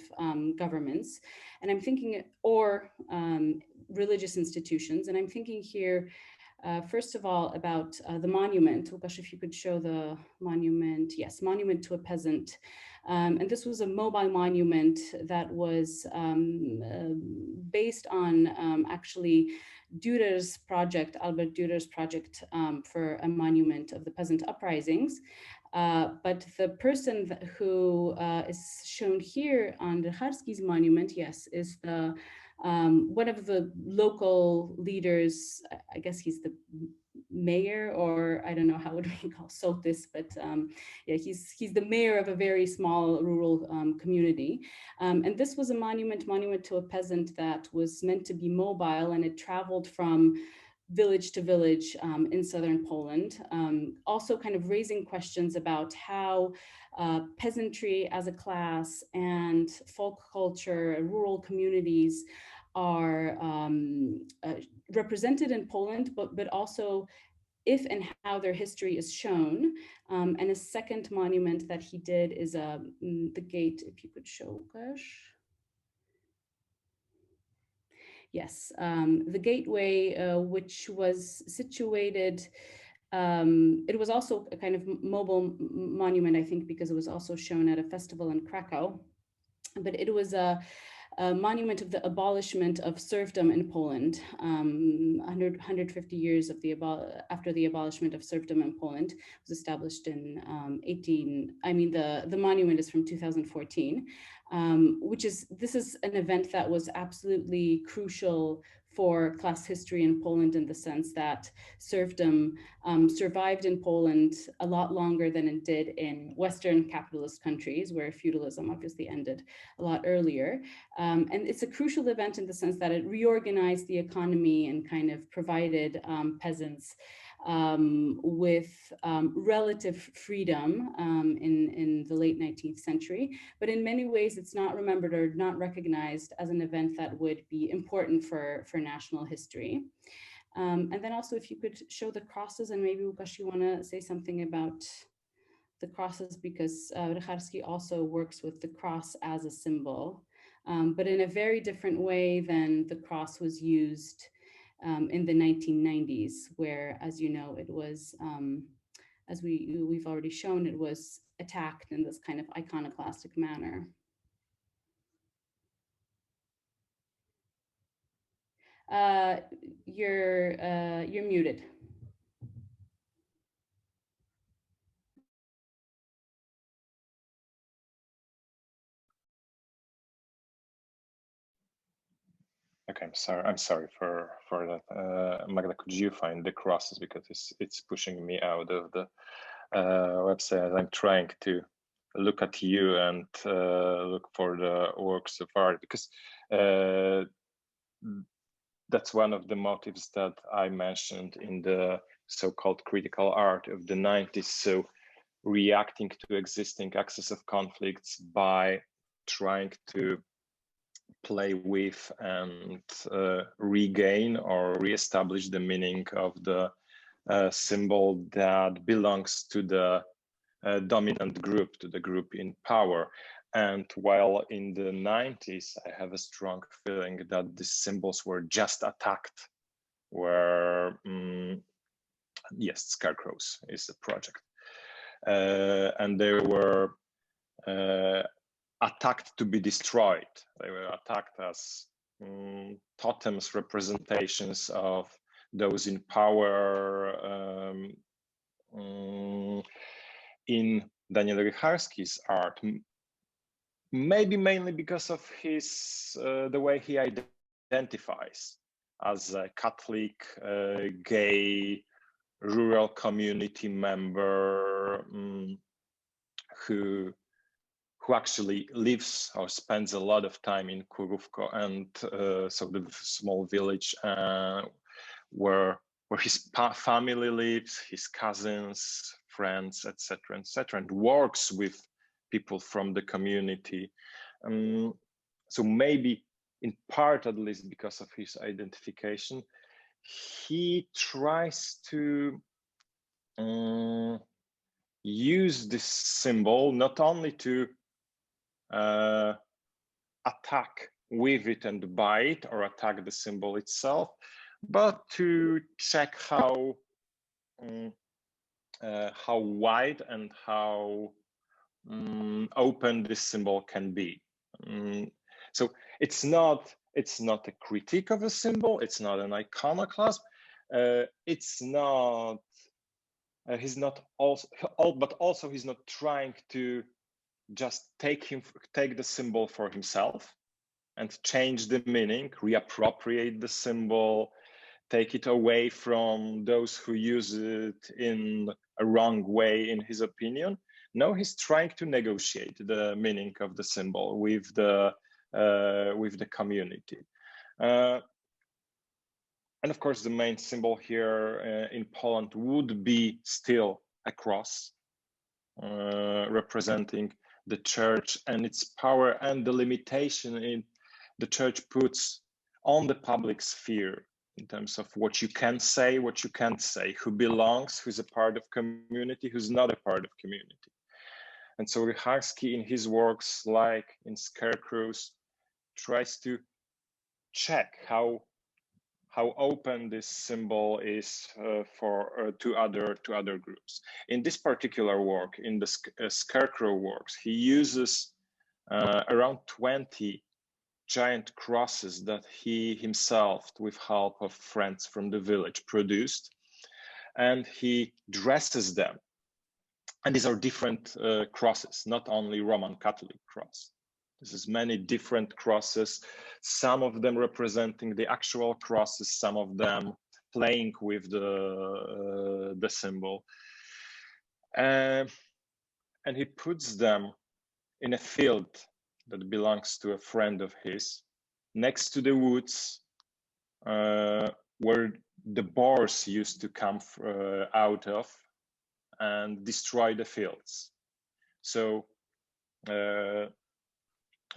governments, and I'm thinking, or religious institutions, and I'm thinking here first of all about the monument. Łukasz, if you could show the monument. Yes, Monument to a Peasant. And this was a mobile monument that was based on actually Dürer's project, Albert Dürer's project for a monument of the peasant uprisings. But the person who is shown here on Richarski's monument, yes, is the one of the local leaders. I guess he's the mayor, or I don't know how would we call Sotis, but yeah, he's the mayor of a very small rural community. And this was a monument to a peasant that was meant to be mobile, and it traveled from village to village in southern Poland, also kind of raising questions about how peasantry as a class and folk culture, rural communities are represented in Poland, but also if and how their history is shown. And a second monument that he did is the gate, if you could show, Łukasz. Yes, the gateway, which was situated, it was also a kind of mobile monument, I think, because it was also shown at a festival in Krakow. But it was a monument of the abolishment of serfdom in Poland, 150 years of after the abolishment of serfdom in Poland. It was established in the monument is from 2014, this is an event that was absolutely crucial for class history in Poland, in the sense that serfdom survived in Poland a lot longer than it did in Western capitalist countries, where feudalism obviously ended a lot earlier. And it's a crucial event in the sense that it reorganized the economy and kind of provided peasants with relative freedom in the late 19th century. But in many ways, it's not remembered or not recognized as an event that would be important for national history. And then also, if you could show the crosses, and maybe Łukasz, you want to say something about the crosses, because Richarski also works with the cross as a symbol, but in a very different way than the cross was used in the 1990s, where, as you know, it was, as we've already shown, it was attacked in this kind of iconoclastic manner. You're muted. Okay, I'm sorry for that. Magda, could you find the crosses, because it's pushing me out of the website. I'm trying to look at you and look for the works of art, because that's one of the motives that I mentioned in the so-called critical art of the 90s. So reacting to existing axes of conflicts by trying to play with and regain or reestablish the meaning of the symbol that belongs to the dominant group, to the group in power. And while in the 90s, I have a strong feeling that these symbols were just attacked, where, yes, scarecrows is the project. And they were attacked to be destroyed. They were attacked as totems, representations of those in power. In Daniele Richarski's art, maybe mainly because of his the way he identifies as a Catholic, gay, rural community member who actually lives or spends a lot of time in Kurówko, and so the small village where his family lives, his cousins, friends, etc., and works with people from the community. So maybe in part, at least because of his identification, he tries to use this symbol not only to attack with it and by it, or attack the symbol itself, but to check how wide and how open this symbol can be. So it's not a critique of a symbol. It's not an iconoclasm. It's not. He's not also, but also he's not trying to just take the symbol for himself and change the meaning, reappropriate the symbol, take it away from those who use it in a wrong way, in his opinion. No, he's trying to negotiate the meaning of the symbol with the community. And of course, the main symbol here in Poland would be still a cross, representing the church and its power and the limitation the church puts on the public sphere in terms of what you can say, what you can't say, who belongs, who's a part of community, who's not a part of community. And so Richarski in his works, like in Scarecrows, tries to check how open this symbol is to other groups. In this particular work, in the Scarecrow works, he uses around 20 giant crosses that he himself, with help of friends from the village, produced, and he dresses them. And these are different crosses, not only Roman Catholic cross. This is many different crosses, some of them representing the actual crosses, some of them playing with the symbol. And he puts them in a field that belongs to a friend of his, next to the woods where the boars used to come out of and destroy the fields. So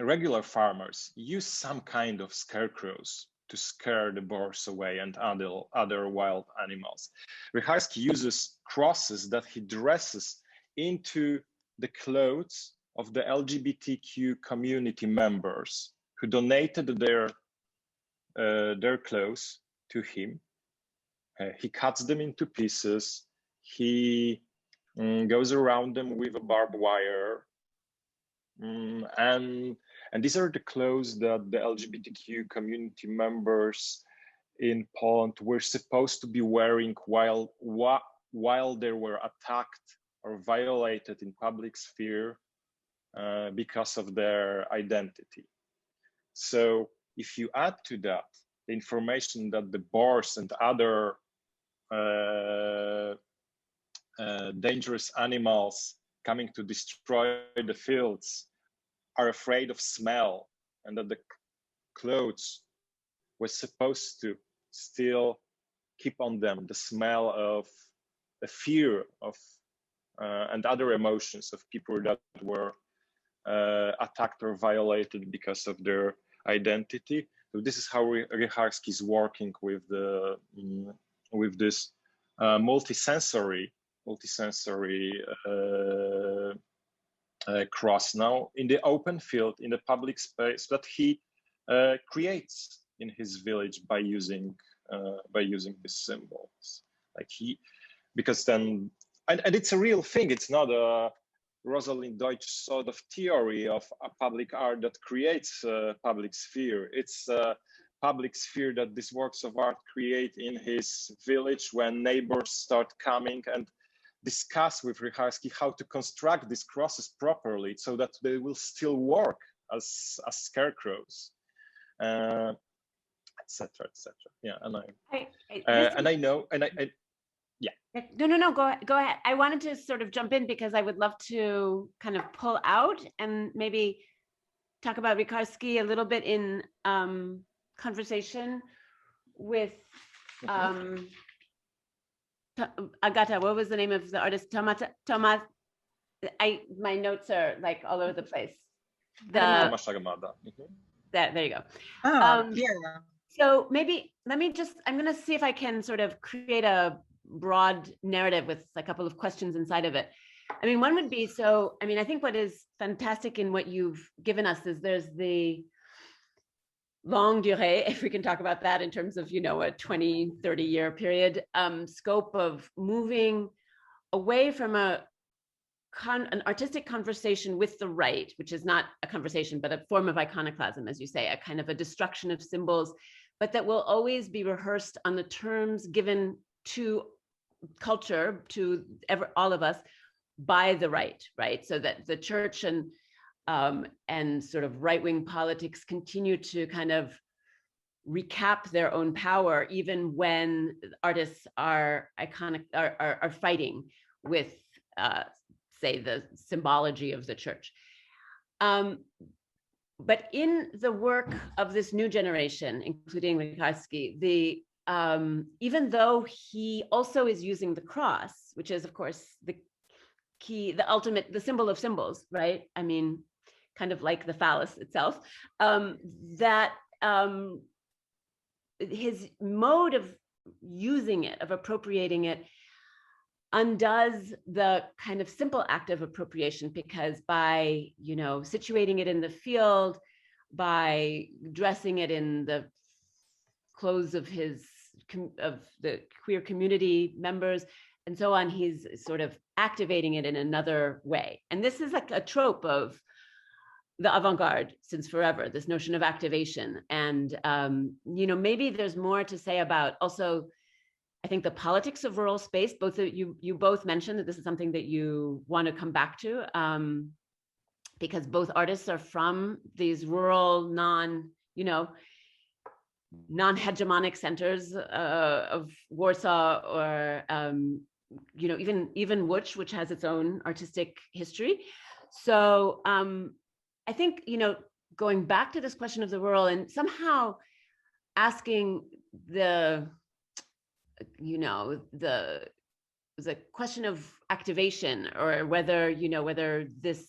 regular farmers use some kind of scarecrows to scare the boars away and other wild animals. Richarski uses crosses that he dresses into the clothes of the LGBTQ community members who donated their clothes to him. He cuts them into pieces. He goes around them with a barbed wire. And these are the clothes that the LGBTQ community members in Poland were supposed to be wearing while they were attacked or violated in public sphere because of their identity. So if you add to that the information that the boars and other dangerous animals coming to destroy the fields are afraid of smell, and that the clothes were supposed to still keep on them the smell of the fear of and other emotions of people that were attacked or violated because of their identity. So this is how Richarski is working with this multisensory cross now in the open field, in the public space that he creates in his village by using these symbols. Because then, and it's a real thing. It's not a Rosalind Deutsch sort of theory of a public art that creates a public sphere. It's a public sphere that these works of art create in his village when neighbors start coming and discuss with Richarski how to construct these crosses properly so that they will still work as scarecrows, etc., etc. Yeah, and I know. No, go ahead. I wanted to sort of jump in because I would love to kind of pull out and maybe talk about Richarski a little bit in conversation with Agata. What was the name of the artist? Tomas. My notes are like all over the place. Tomas Armada. There you go. Yeah. So maybe I'm going to see if I can sort of create a broad narrative with a couple of questions inside of it. I mean, one would be, I think what is fantastic in what you've given us is there's the longue durée, if we can talk about that in terms of, a 20, 30 year period, scope of moving away from an artistic conversation with the right, which is not a conversation, but a form of iconoclasm, as you say, a kind of a destruction of symbols, but that will always be rehearsed on the terms given to culture, to all of us, by the right, so that the church and sort of right-wing politics continue to kind of recap their own power, even when artists are fighting with, say, the symbology of the church. But in the work of this new generation, including Richarski, even though he also is using the cross, which is, of course, the key, the ultimate, the symbol of symbols, right? I mean, kind of like the phallus itself, his mode of using it, of appropriating it, undoes the kind of simple act of appropriation, because by, situating it in the field, by dressing it in the clothes of the queer community members, and so on, he's sort of activating it in another way. And this is like a trope of the avant-garde since forever, this notion of activation. And, maybe there's more to say about also, I think, the politics of rural space. Both of you both mentioned that this is something that you want to come back to, because both artists are from these rural, non-hegemonic centers of Warsaw, or even Łódź, which has its own artistic history. So I think, going back to this question of the rural and somehow asking the question of activation, or whether this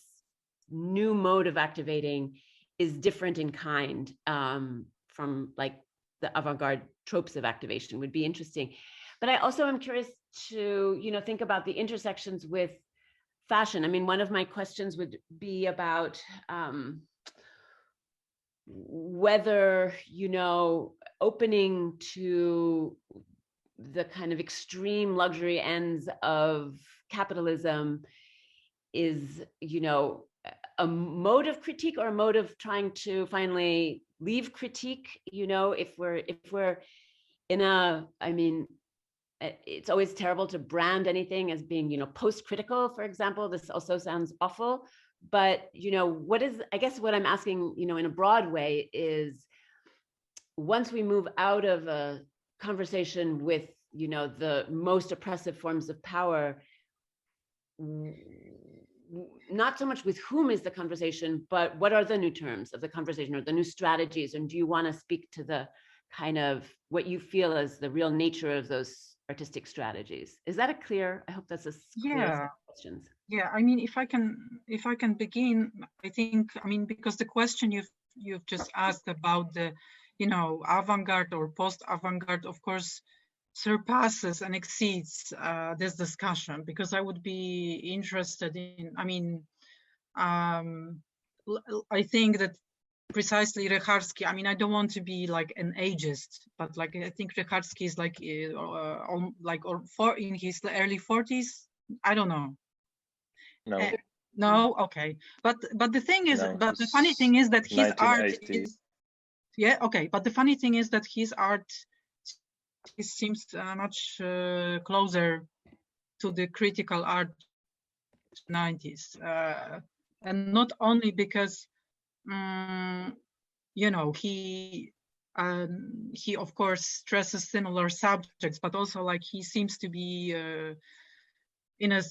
new mode of activating is different in kind from like the avant-garde tropes of activation, would be interesting. But I also am curious to, think about the intersections with fashion. I mean, one of my questions would be about whether, opening to the kind of extreme luxury ends of capitalism is, a mode of critique, or a mode of trying to finally leave critique, if we're in it's always terrible to brand anything as being, post-critical, for example. This also sounds awful, but, I guess what I'm asking, in a broad way is, once we move out of a conversation with, the most oppressive forms of power, not so much with whom is the conversation, but what are the new terms of the conversation, or the new strategies? And do you want to speak to the kind of what you feel as the real nature of those artistic strategies? Is that clear? I hope that's a clear set of questions. Yeah, I mean, if I can begin, I think, because the question you've just asked about the, avant-garde or post-avant-garde, of course, surpasses and exceeds this discussion, because I would be interested in, I think that precisely Richarski, I don't want to be like an ageist, but like I think Richarski is like in his early 40s. I don't know. No. No, okay. But the thing is, but the funny thing is that his art is, but the funny thing is that his art seems much closer to the critical art 90s, and not only because he of course stresses similar subjects, but also like he seems to be in a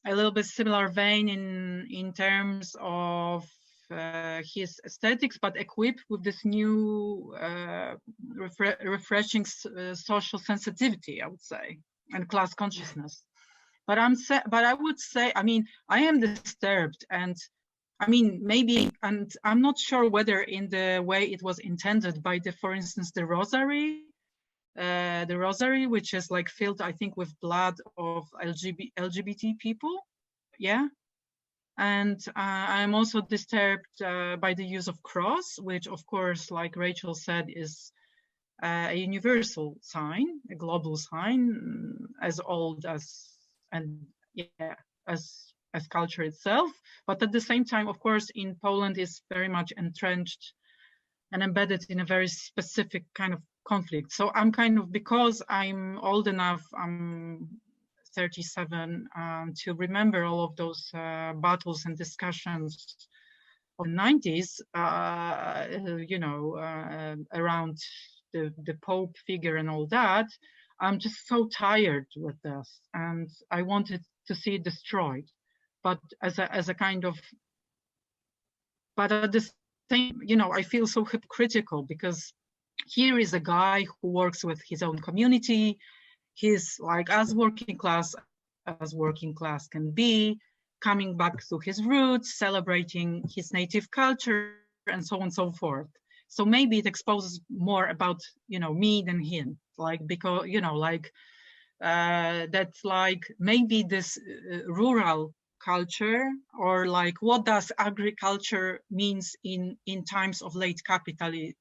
little bit similar vein in terms of his aesthetics, but equipped with this new refreshing social sensitivity, I would say, and class consciousness. But I would say, I am disturbed, and I mean, maybe, and I'm not sure whether in the way it was intended by the, for instance, the rosary, which is like filled, I think, with blood of LGBT people. Yeah. And I'm also disturbed by the use of cross, which of course, like Rachel said, is a universal sign, a global sign, as old as, and yeah, as culture itself. But at the same time, of course, in Poland is very much entrenched and embedded in a very specific kind of conflict. So I'm kind of, because I'm old enough, I'm 37, to remember all of those battles and discussions of the 90s, you know, around the Pope figure and all that. I'm just so tired with this, and I wanted to see it destroyed, but as a kind of, but at the same, you know, I feel so hypocritical, because here is a guy who works with his own community. He's like as working class can be, coming back to his roots, celebrating his native culture, and so on and so forth. So maybe it exposes more about, you know, me than him, like, because, you know, like that's like maybe this rural culture, or like what does agriculture means in times of late capitalism,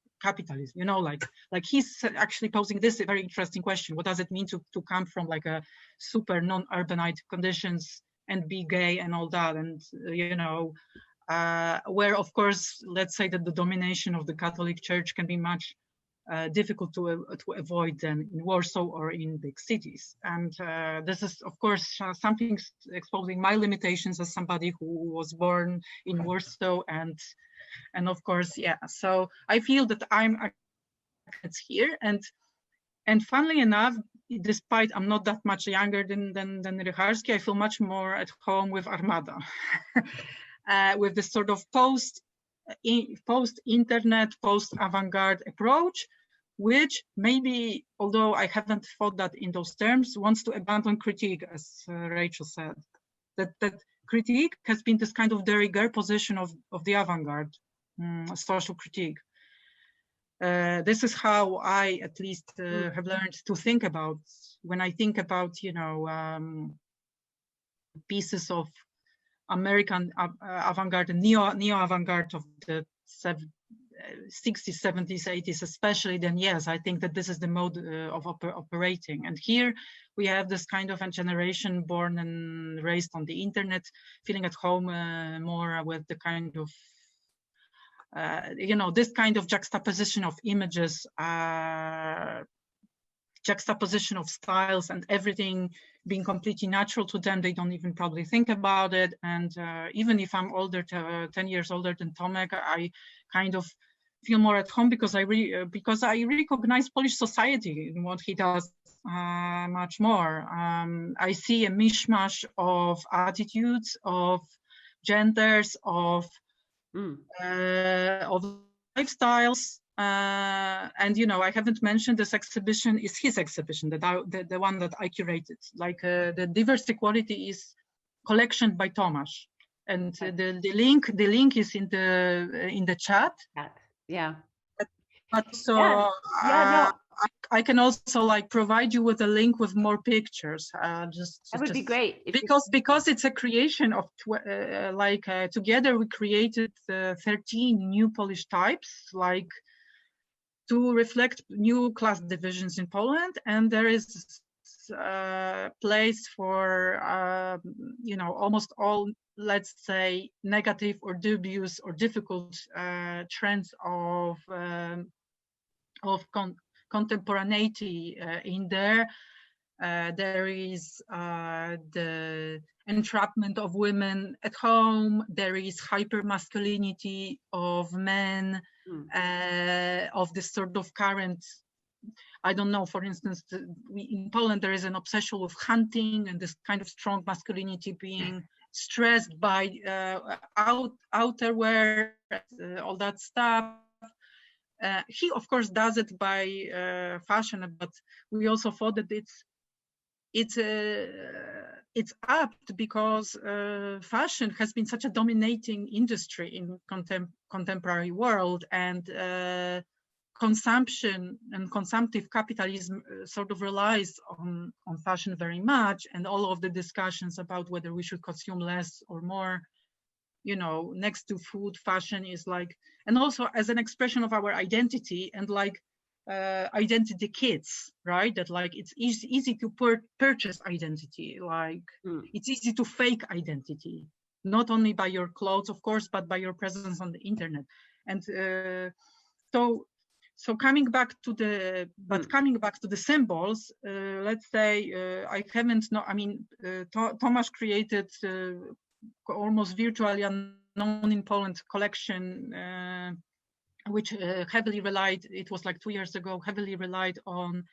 you know, like he's actually posing this very interesting question: what does it mean to come from like a super non-urbanite conditions and be gay and all that? And you know, where of course, let's say that the domination of the Catholic Church can be much difficult to avoid than in Warsaw or in big cities. And this is of course something exposing my limitations as somebody who was born in Warsaw, and of course, yeah. So I feel that I'm here, and funnily enough, despite I'm not that much younger than Richarski, I feel much more at home with Armada, with this sort of post-internet, post-avant-garde approach, which maybe, although I haven't thought that in those terms, wants to abandon critique, as Rachel said. That critique has been this kind of de rigueur position of the avant-garde, social critique. This is how I, at least, have learned to think about, when I think about, you know, pieces of American avant-garde and neo-avant-garde of the 60s, 70s, 80s, especially, then yes, I think that this is the mode of operating. And here we have this kind of a generation born and raised on the internet, feeling at home more with the kind of, you know, this kind of juxtaposition of images, juxtaposition of styles, and everything being completely natural to them. They don't even probably think about it. And even if I'm older, 10 years older than Tomek, I kind of feel more at home, because I recognize Polish society in what he does much more. I see a mishmash of attitudes, of genders, of lifestyles. And you know, I haven't mentioned this exhibition is his exhibition, the one that I curated. Like the Diverse Equality is collection by Tomasz, and the link is in the chat. Yeah. But so no. I can also like provide you with a link with more pictures. That would be great. Because it's a creation of together we created 13 new Polish types, like, to reflect new class divisions in Poland, and there is place for you know, almost all, let's say, negative or dubious or difficult trends of contemporaneity in there. There is the entrapment of women at home. There is hypermasculinity of men, of this sort of current, I don't know, for instance, in Poland, there is an obsession with hunting and this kind of strong masculinity being stressed by outerwear, all that stuff. He, of course, does it by fashion, but we also thought that it's it's apt because fashion has been such a dominating industry in contemporary world, and consumption and consumptive capitalism sort of relies on fashion very much, and all of the discussions about whether we should consume less or more, you know, next to food, fashion is like, and also as an expression of our identity and like identity kits, right? That like it's easy to purchase identity, like it's easy to fake identity, not only by your clothes, of course, but by your presence on the internet. And so coming back to the symbols, let's say I haven't know. I mean, Tomasz created almost virtually unknown in Poland collection, which heavily relied. It was like 2 years ago. Heavily relied on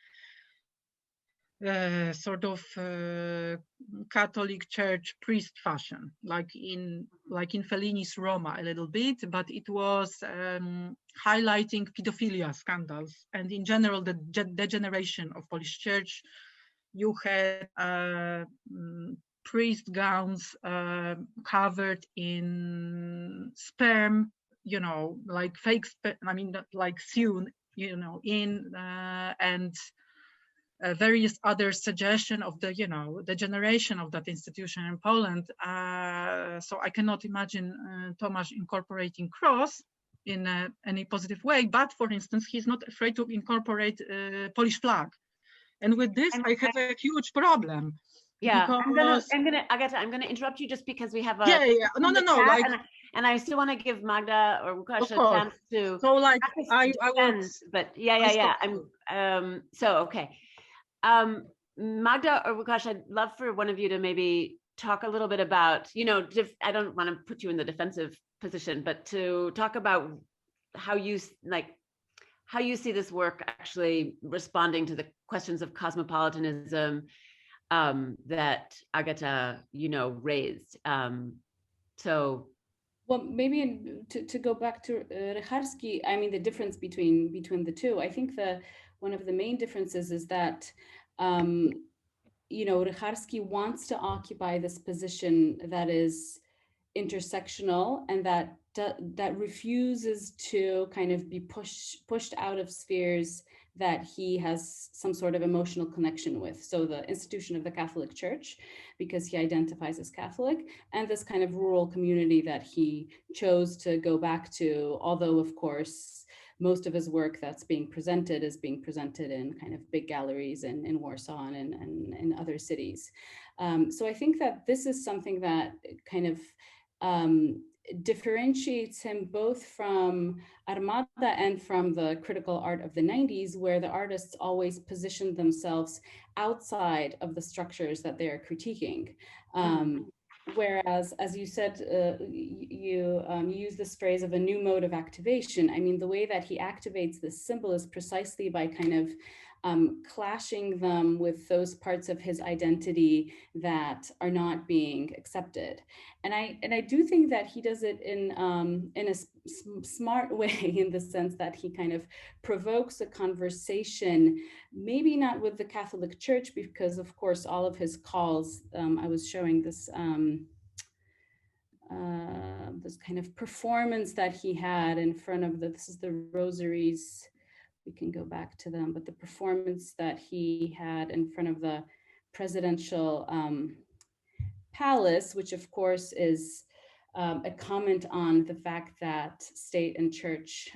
sort of Catholic Church priest fashion, like in Fellini's Roma a little bit, but it was highlighting pedophilia scandals and in general the degeneration of Polish Church. You had priest gowns covered in sperm, you know, like fake sperm, I mean, like sewn, you know, in and various other suggestion of the, you know, the generation of that institution in Poland. So I cannot imagine Tomasz incorporating cross in any positive way, but for instance, he's not afraid to incorporate Polish flag. And with this, I have a huge problem. Yeah, because... Agata, I'm gonna interrupt you just because we have a no, like, and I still want to give Magda or Łukasz a chance to. So like I will, but yeah. I'm so okay. Magda or Łukasz, I'd love for one of you to maybe talk a little bit about, you know, I don't want to put you in the defensive position, but to talk about how you see this work actually responding to the questions of cosmopolitanism that Agata, you know, raised. So. Well, maybe to go back to Richarski, I mean, the difference between the two, I think one of the main differences is that, you know, Richarski wants to occupy this position that is intersectional and that refuses to kind of be pushed out of spheres that he has some sort of emotional connection with. So the institution of the Catholic Church, because he identifies as Catholic, and this kind of rural community that he chose to go back to, although of course, most of his work that's being presented is being presented in kind of big galleries in Warsaw and in other cities. So I think that this is something that kind of differentiates him both from Armada and from the critical art of the 90s, where the artists always positioned themselves outside of the structures that they are critiquing. Whereas, as you said, you use this phrase of a new mode of activation. I mean, the way that he activates this symbol is precisely by kind of clashing them with those parts of his identity that are not being accepted. And I do think that he does it in a smart way, in the sense that he kind of provokes a conversation, maybe not with the Catholic Church, because of course all of his calls, I was showing this this kind of performance that he had in front of this is the rosaries. We can go back to them, but the performance that he had in front of the presidential palace, which of course is a comment on the fact that state and church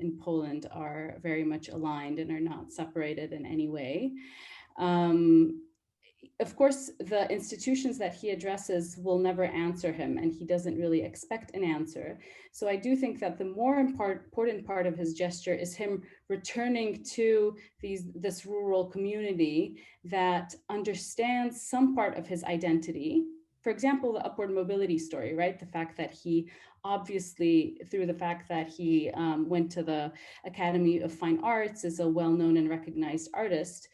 in Poland are very much aligned and are not separated in any way. Of course, the institutions that he addresses will never answer him, and he doesn't really expect an answer. So I do think that the more important part of his gesture is him returning to this rural community that understands some part of his identity. For example, the upward mobility story, right? The fact that he obviously, through the fact that he went to the Academy of Fine Arts, is a well-known and recognized artist.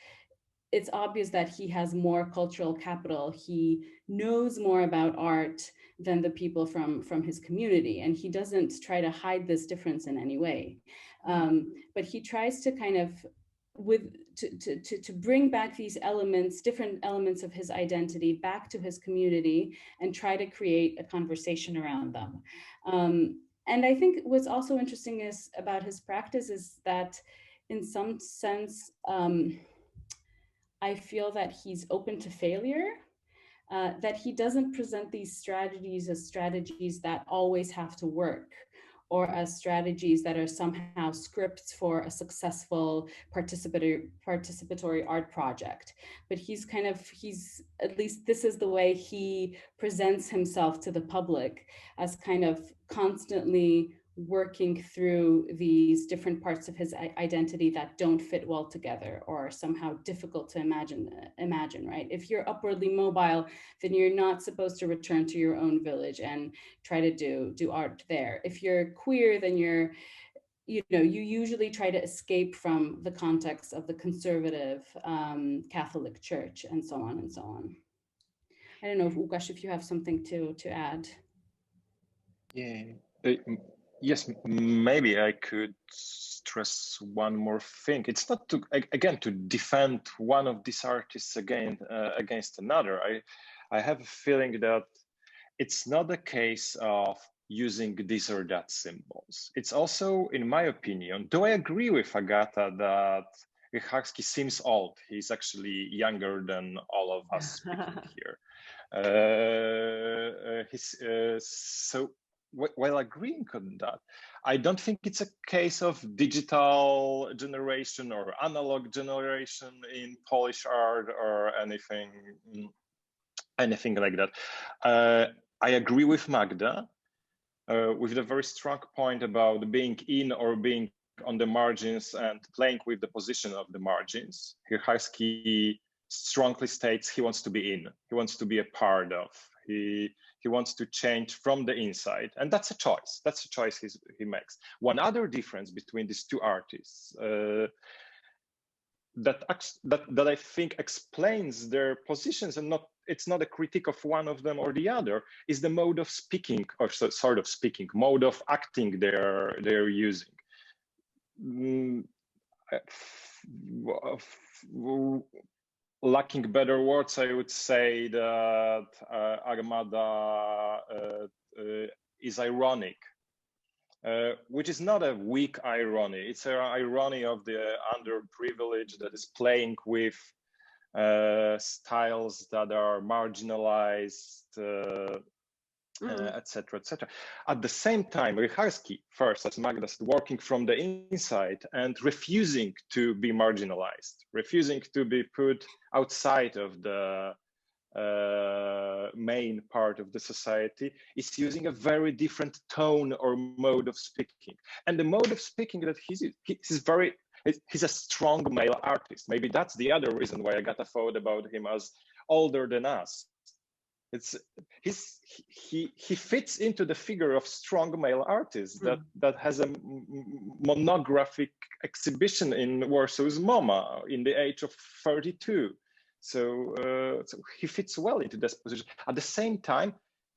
It's obvious that he has more cultural capital. He knows more about art than the people from his community. And he doesn't try to hide this difference in any way. But he tries to kind of to bring back these elements, different elements of his identity back to his community and try to create a conversation around them. And I think what's also interesting is about his practice is that in some sense, I feel that he's open to failure, that he doesn't present these strategies as strategies that always have to work, or as strategies that are somehow scripts for a successful participatory art project. But he's at least this is the way he presents himself to the public, as kind of constantly working through these different parts of his identity that don't fit well together or are somehow difficult to imagine, right? If you're upwardly mobile, then you're not supposed to return to your own village and try to do art there. If you're queer, then you usually try to escape from the context of the conservative Catholic Church, and so on and so on. I don't know if Łukasz, if you have something to add. Yeah. Yes, maybe I could stress one more thing. It's not to, again, to defend one of these artists against another. I have a feeling that it's not a case of using this or that symbols. It's also, in my opinion, though I agree with Agata that Richarski seems old. He's actually younger than all of us speaking here. So while agreeing on that, I don't think it's a case of digital generation or analog generation in Polish art or anything like that. I agree with Magda with the very strong point about being in or being on the margins and playing with the position of the margins. Richarski strongly states he wants to be in, he wants to be a part of, he wants to change from the inside, and that's a choice. That's a choice he makes. One other difference between these two artists that I think explains their positions, and it's not a critique of one of them or the other, is the mode of speaking, or sort of speaking, mode of acting they're using. Lacking better words, I would say that Armada is ironic, which is not a weak irony. It's an irony of the underprivileged that is playing with styles that are marginalized, etc., etc. At the same time, Richarski, first, as Magda said, working from the inside and refusing to be marginalized, refusing to be put outside of the main part of the society, is using a very different tone or mode of speaking. And the mode of speaking that he's a strong male artist. Maybe that's the other reason why Agata thought about him as older than us. He fits into the figure of strong male artist that has a monographic exhibition in Warsaw's MoMA in the age of 32. So he fits well into this position. At the same time,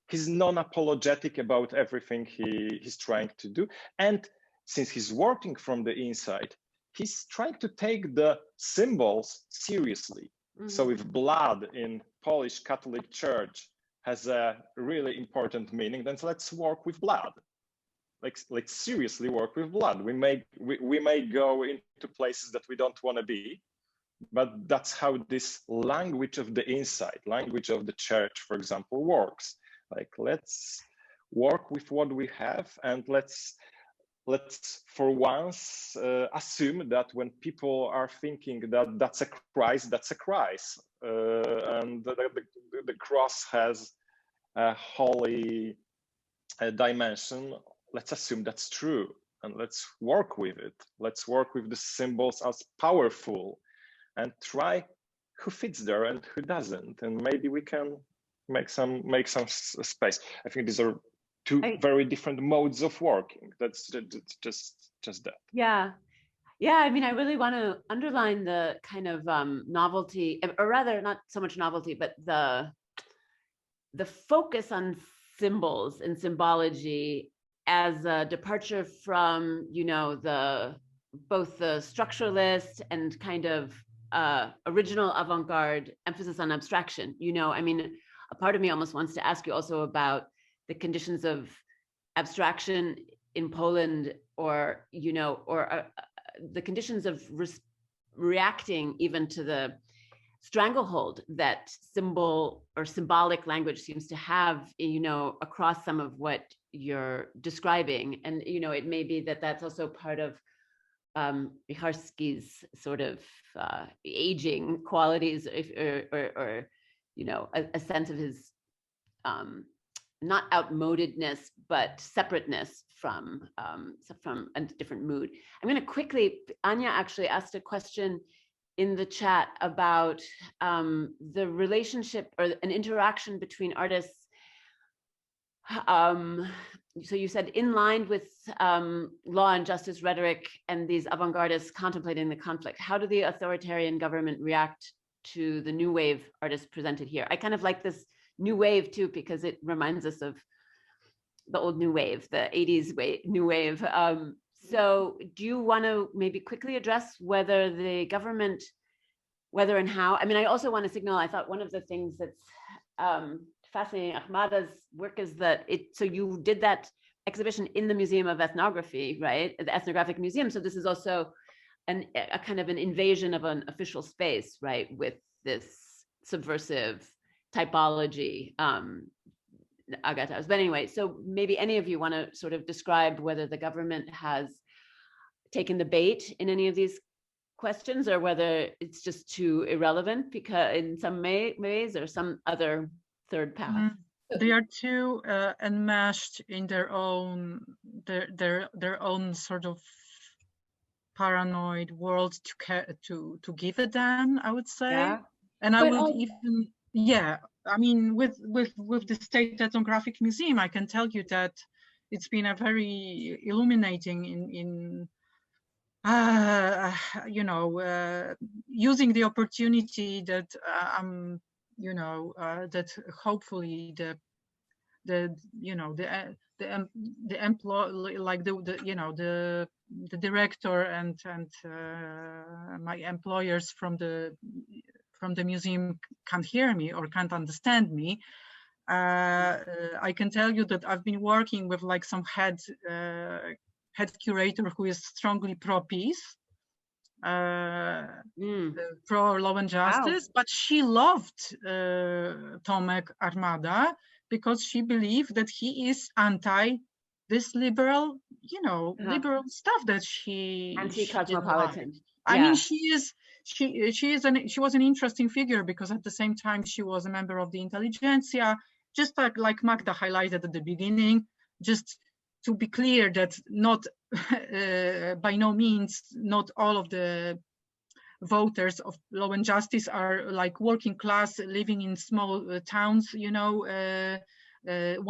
he's non-apologetic about everything he's trying to do. And since he's working from the inside, he's trying to take the symbols seriously. So if blood in Polish Catholic Church has a really important meaning, then let's work with blood. Let's seriously work with blood. We may go into places that we don't want to be, but that's how this language of the inside, language of the church, for example, works. Let's work with what we have, and let's for once assume that when people are thinking that that's a Christ, that's a Christ, and the cross has a holy dimension. Let's assume that's true, and let's work with it. Let's work with the symbols as powerful, and try who fits there and who doesn't, and maybe we can make some space. I think these are two very different modes of working. That's just that. Yeah. I mean, I really want to underline the kind of novelty, or rather, not so much novelty, but the focus on symbols and symbology as a departure from, the both the structuralist and kind of original avant-garde emphasis on abstraction. I mean, a part of me almost wants to ask you also about the conditions of abstraction in Poland, or the conditions of reacting even to the stranglehold that symbol or symbolic language seems to have, across some of what you're describing. And, it may be that that's also part of Richarski's sort of aging qualities, or a sense of his not outmodedness, but separateness from a different mood. I'm going to quickly, Anya actually asked a question in the chat about the relationship or an interaction between artists. So you said in line with law and justice rhetoric and these avant-gardists contemplating the conflict, how do the authoritarian government react to the new wave artists presented here? I kind of like this new wave too, because it reminds us of the old new wave, the 80s new wave. So do you want to maybe quickly address whether the government, whether and how? I mean, I also want to signal, I thought one of the things that's fascinating Ahmada's work is that so you did that exhibition in the Museum of Ethnography, right? The Ethnographic Museum. So this is also a kind of an invasion of an official space, right? With this subversive typology, Agata. But anyway, so maybe any of you want to sort of describe whether the government has taken the bait in any of these questions, or whether it's just too irrelevant because in some ways, or some other third path. They are too enmeshed in their own sort of paranoid world to give a damn, I would say. Yeah. And I would even, I mean, with the State Ethnographic Museum, I can tell you that it's been a very illuminating in using the opportunity that that hopefully the director and my employers from the museum can't hear me or can't understand me. I can tell you that I've been working with like some head curator who is strongly pro-peace, pro law and justice, but she loved Tomek Armada because she believed that he is anti this liberal, liberal stuff that she anti-cosmopolitan. I mean, she was an interesting figure because at the same time she was a member of the intelligentsia, just like Magda highlighted at the beginning. Just to be clear that not by no means not all of the voters of Law and Justice are like working class living in small towns,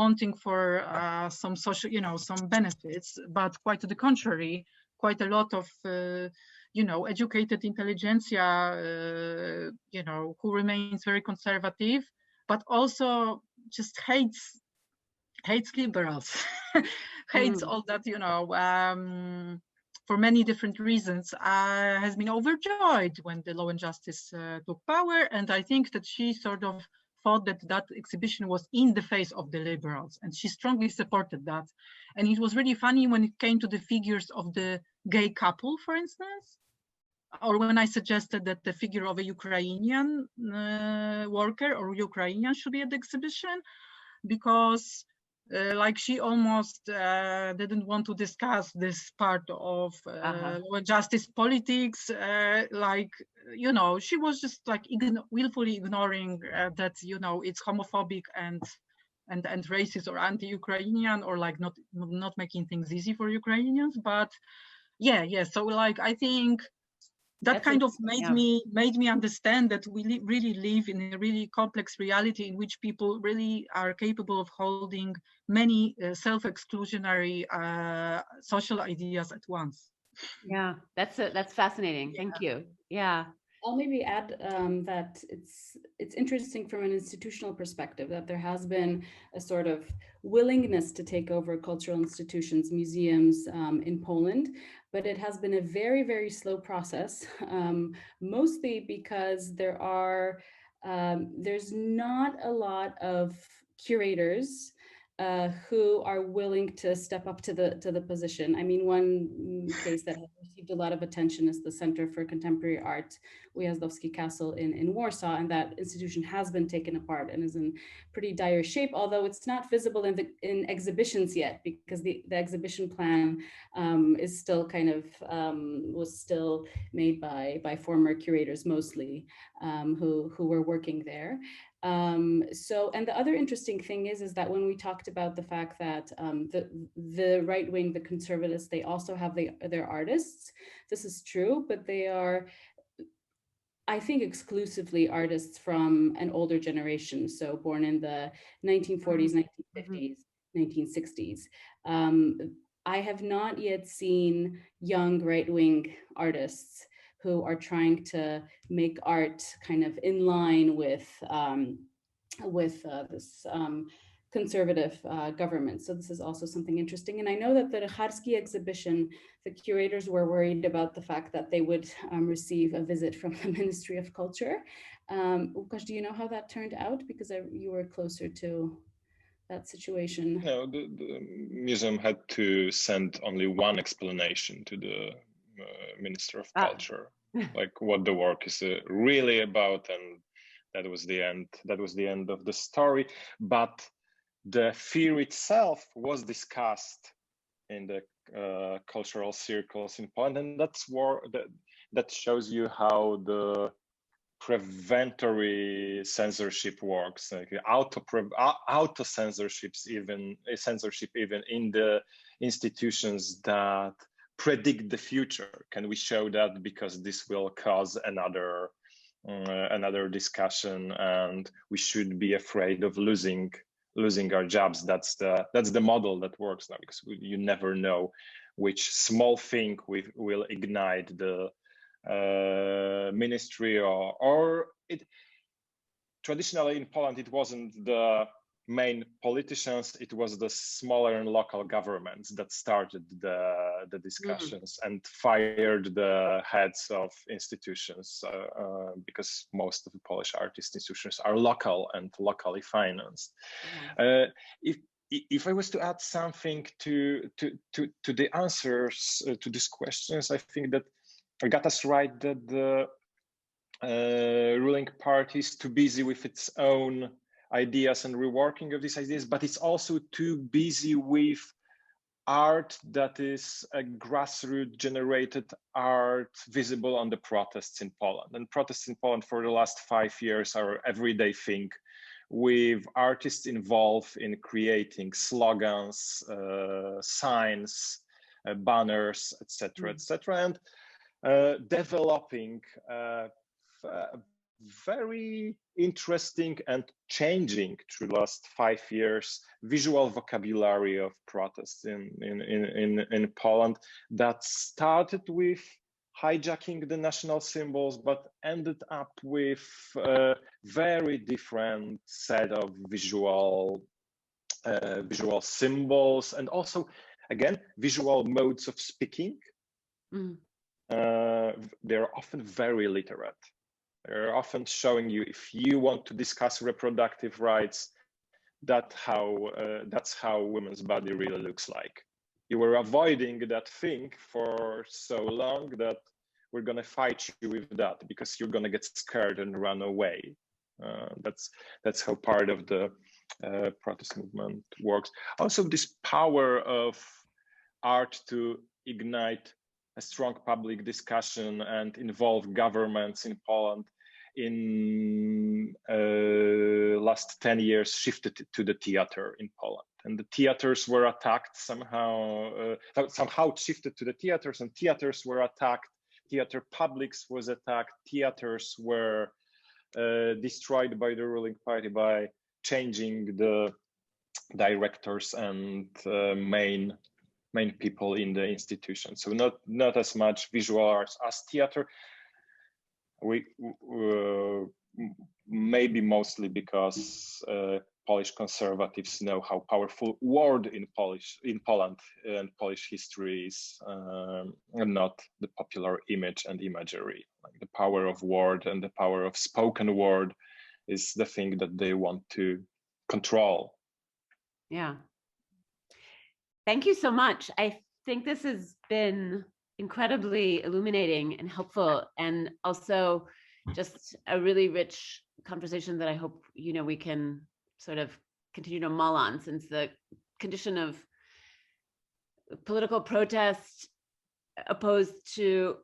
wanting for some social, some benefits, but quite to the contrary, quite a lot of educated intelligentsia, who remains very conservative, but also just hates liberals, hates all that, for many different reasons, has been overjoyed when the Law and Justice took power. And I think that she sort of thought that exhibition was in the face of the liberals, and she strongly supported that. And it was really funny when it came to the figures of the gay couple, for instance, or when I suggested that the figure of a Ukrainian worker or Ukrainian should be at the exhibition, because she almost didn't want to discuss this part of justice politics. She was just like willfully ignoring that, it's homophobic and racist or anti-Ukrainian, or like not making things easy for Ukrainians. But so I think that kind of made me understand that we really live in a really complex reality in which people really are capable of holding many self-exclusionary social ideas at once. Yeah, that's fascinating. Thank you. Yeah. I'll maybe add that it's interesting from an institutional perspective that there has been a sort of willingness to take over cultural institutions, museums in Poland, but it has been a very, very slow process, mostly because there's not a lot of curators who are willing to step up to the position. I mean, one case that has received a lot of attention is the Center for Contemporary Art, Ujazdowski Castle in Warsaw, and that institution has been taken apart and is in pretty dire shape, although it's not visible in exhibitions yet, because the exhibition plan is still kind of, was still made by former curators mostly, who were working there. And the other interesting thing is that when we talked about the fact that the right wing, the conservatives, they also have their artists. This is true, but they are, I think, exclusively artists from an older generation. So born in the 1940s, 1950s, 1960s. I have not yet seen young right-wing artists who are trying to make art kind of in line with this conservative government. So this is also something interesting. And I know that the Richarski exhibition, the curators were worried about the fact that they would receive a visit from the Ministry of Culture. Łukasz, do you know how that turned out? Because you were closer to that situation. No, the museum had to send only one explanation to the Minister of Culture, like what the work is really about, and that was the end. That was the end of the story. But the fear itself was discussed in the cultural circles in Poland, and that shows you how the preventatory censorship works, like auto censorship even in the institutions that predict the future. Can we show that because this will cause another discussion, and we should be afraid of losing our jobs? That's the model that works now, because you never know which small thing will ignite the ministry, or it. Traditionally in Poland, it wasn't the main politicians, it was the smaller and local governments that started the discussions and fired the heads of institutions, because most of the Polish art institutions are local and locally financed. If I was to add something to the answers to these questions, I think that Agata's right that the ruling party is too busy with its own ideas and reworking of these ideas, but it's also too busy with art that is a grassroots generated art visible on the protests in Poland. And protests in Poland for the last 5 years are everyday thing, with artists involved in creating slogans, signs, banners, etc., etc., and developing very interesting and changing through the last 5 years visual vocabulary of protests in Poland that started with hijacking the national symbols, but ended up with a very different set of visual symbols, and also, again, visual modes of speaking. They're often very literate. They're often showing you, if you want to discuss reproductive rights, that's how women's body really looks like. You were avoiding that thing for so long that we're going to fight you with that because you're going to get scared and run away. That's how part of the protest movement works. Also, this power of art to ignite a strong public discussion and involve governments in Poland in last 10 years shifted to the theater in Poland. And the theaters were attacked somehow shifted to the theaters, and theaters were attacked. Theater publics was attacked. Theaters were destroyed by the ruling party by changing the directors and main people in the institution. So not as much visual arts as theater. maybe mostly because Polish conservatives know how powerful word in Poland and Polish history is, and not the popular image and imagery. Like the power of word and the power of spoken word is the thing that they want to control. Yeah. Thank you so much. I think this has been incredibly illuminating and helpful, and also just a really rich conversation that I hope, we can sort of continue to mull on, since the condition of political protest opposed to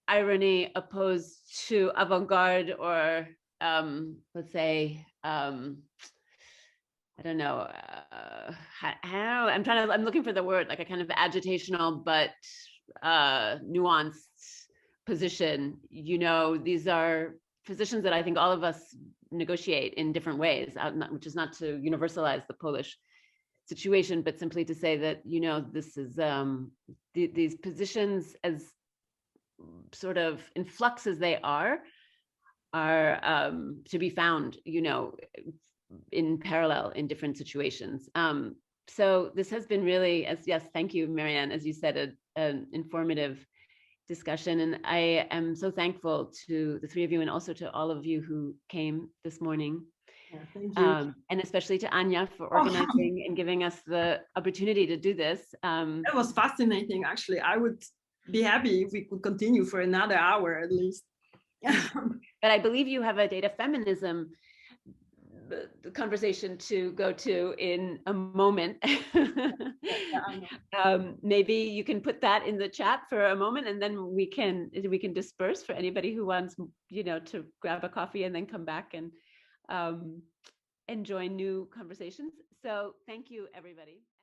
irony, opposed to avant-garde, or let's say, I don't know, I'm looking for the word, like a kind of agitational but nuanced position. These are positions that I think all of us negotiate in different ways, which is not to universalize the Polish situation, but simply to say that, this is these positions, as sort of in flux as they are to be found, in parallel in different situations. So this has been really, thank you, Marianne, as you said, an informative discussion. And I am so thankful to the three of you, and also to all of you who came this morning. Yeah, thank you. And especially to Anya for organizing and giving us the opportunity to do this. It was fascinating, actually. I would be happy if we could continue for another hour at least. But I believe you have a data feminism the conversation to go to in a moment. Maybe you can put that in the chat for a moment, and then we can disperse for anybody who wants, to grab a coffee and then come back and join new conversations. So thank you, everybody.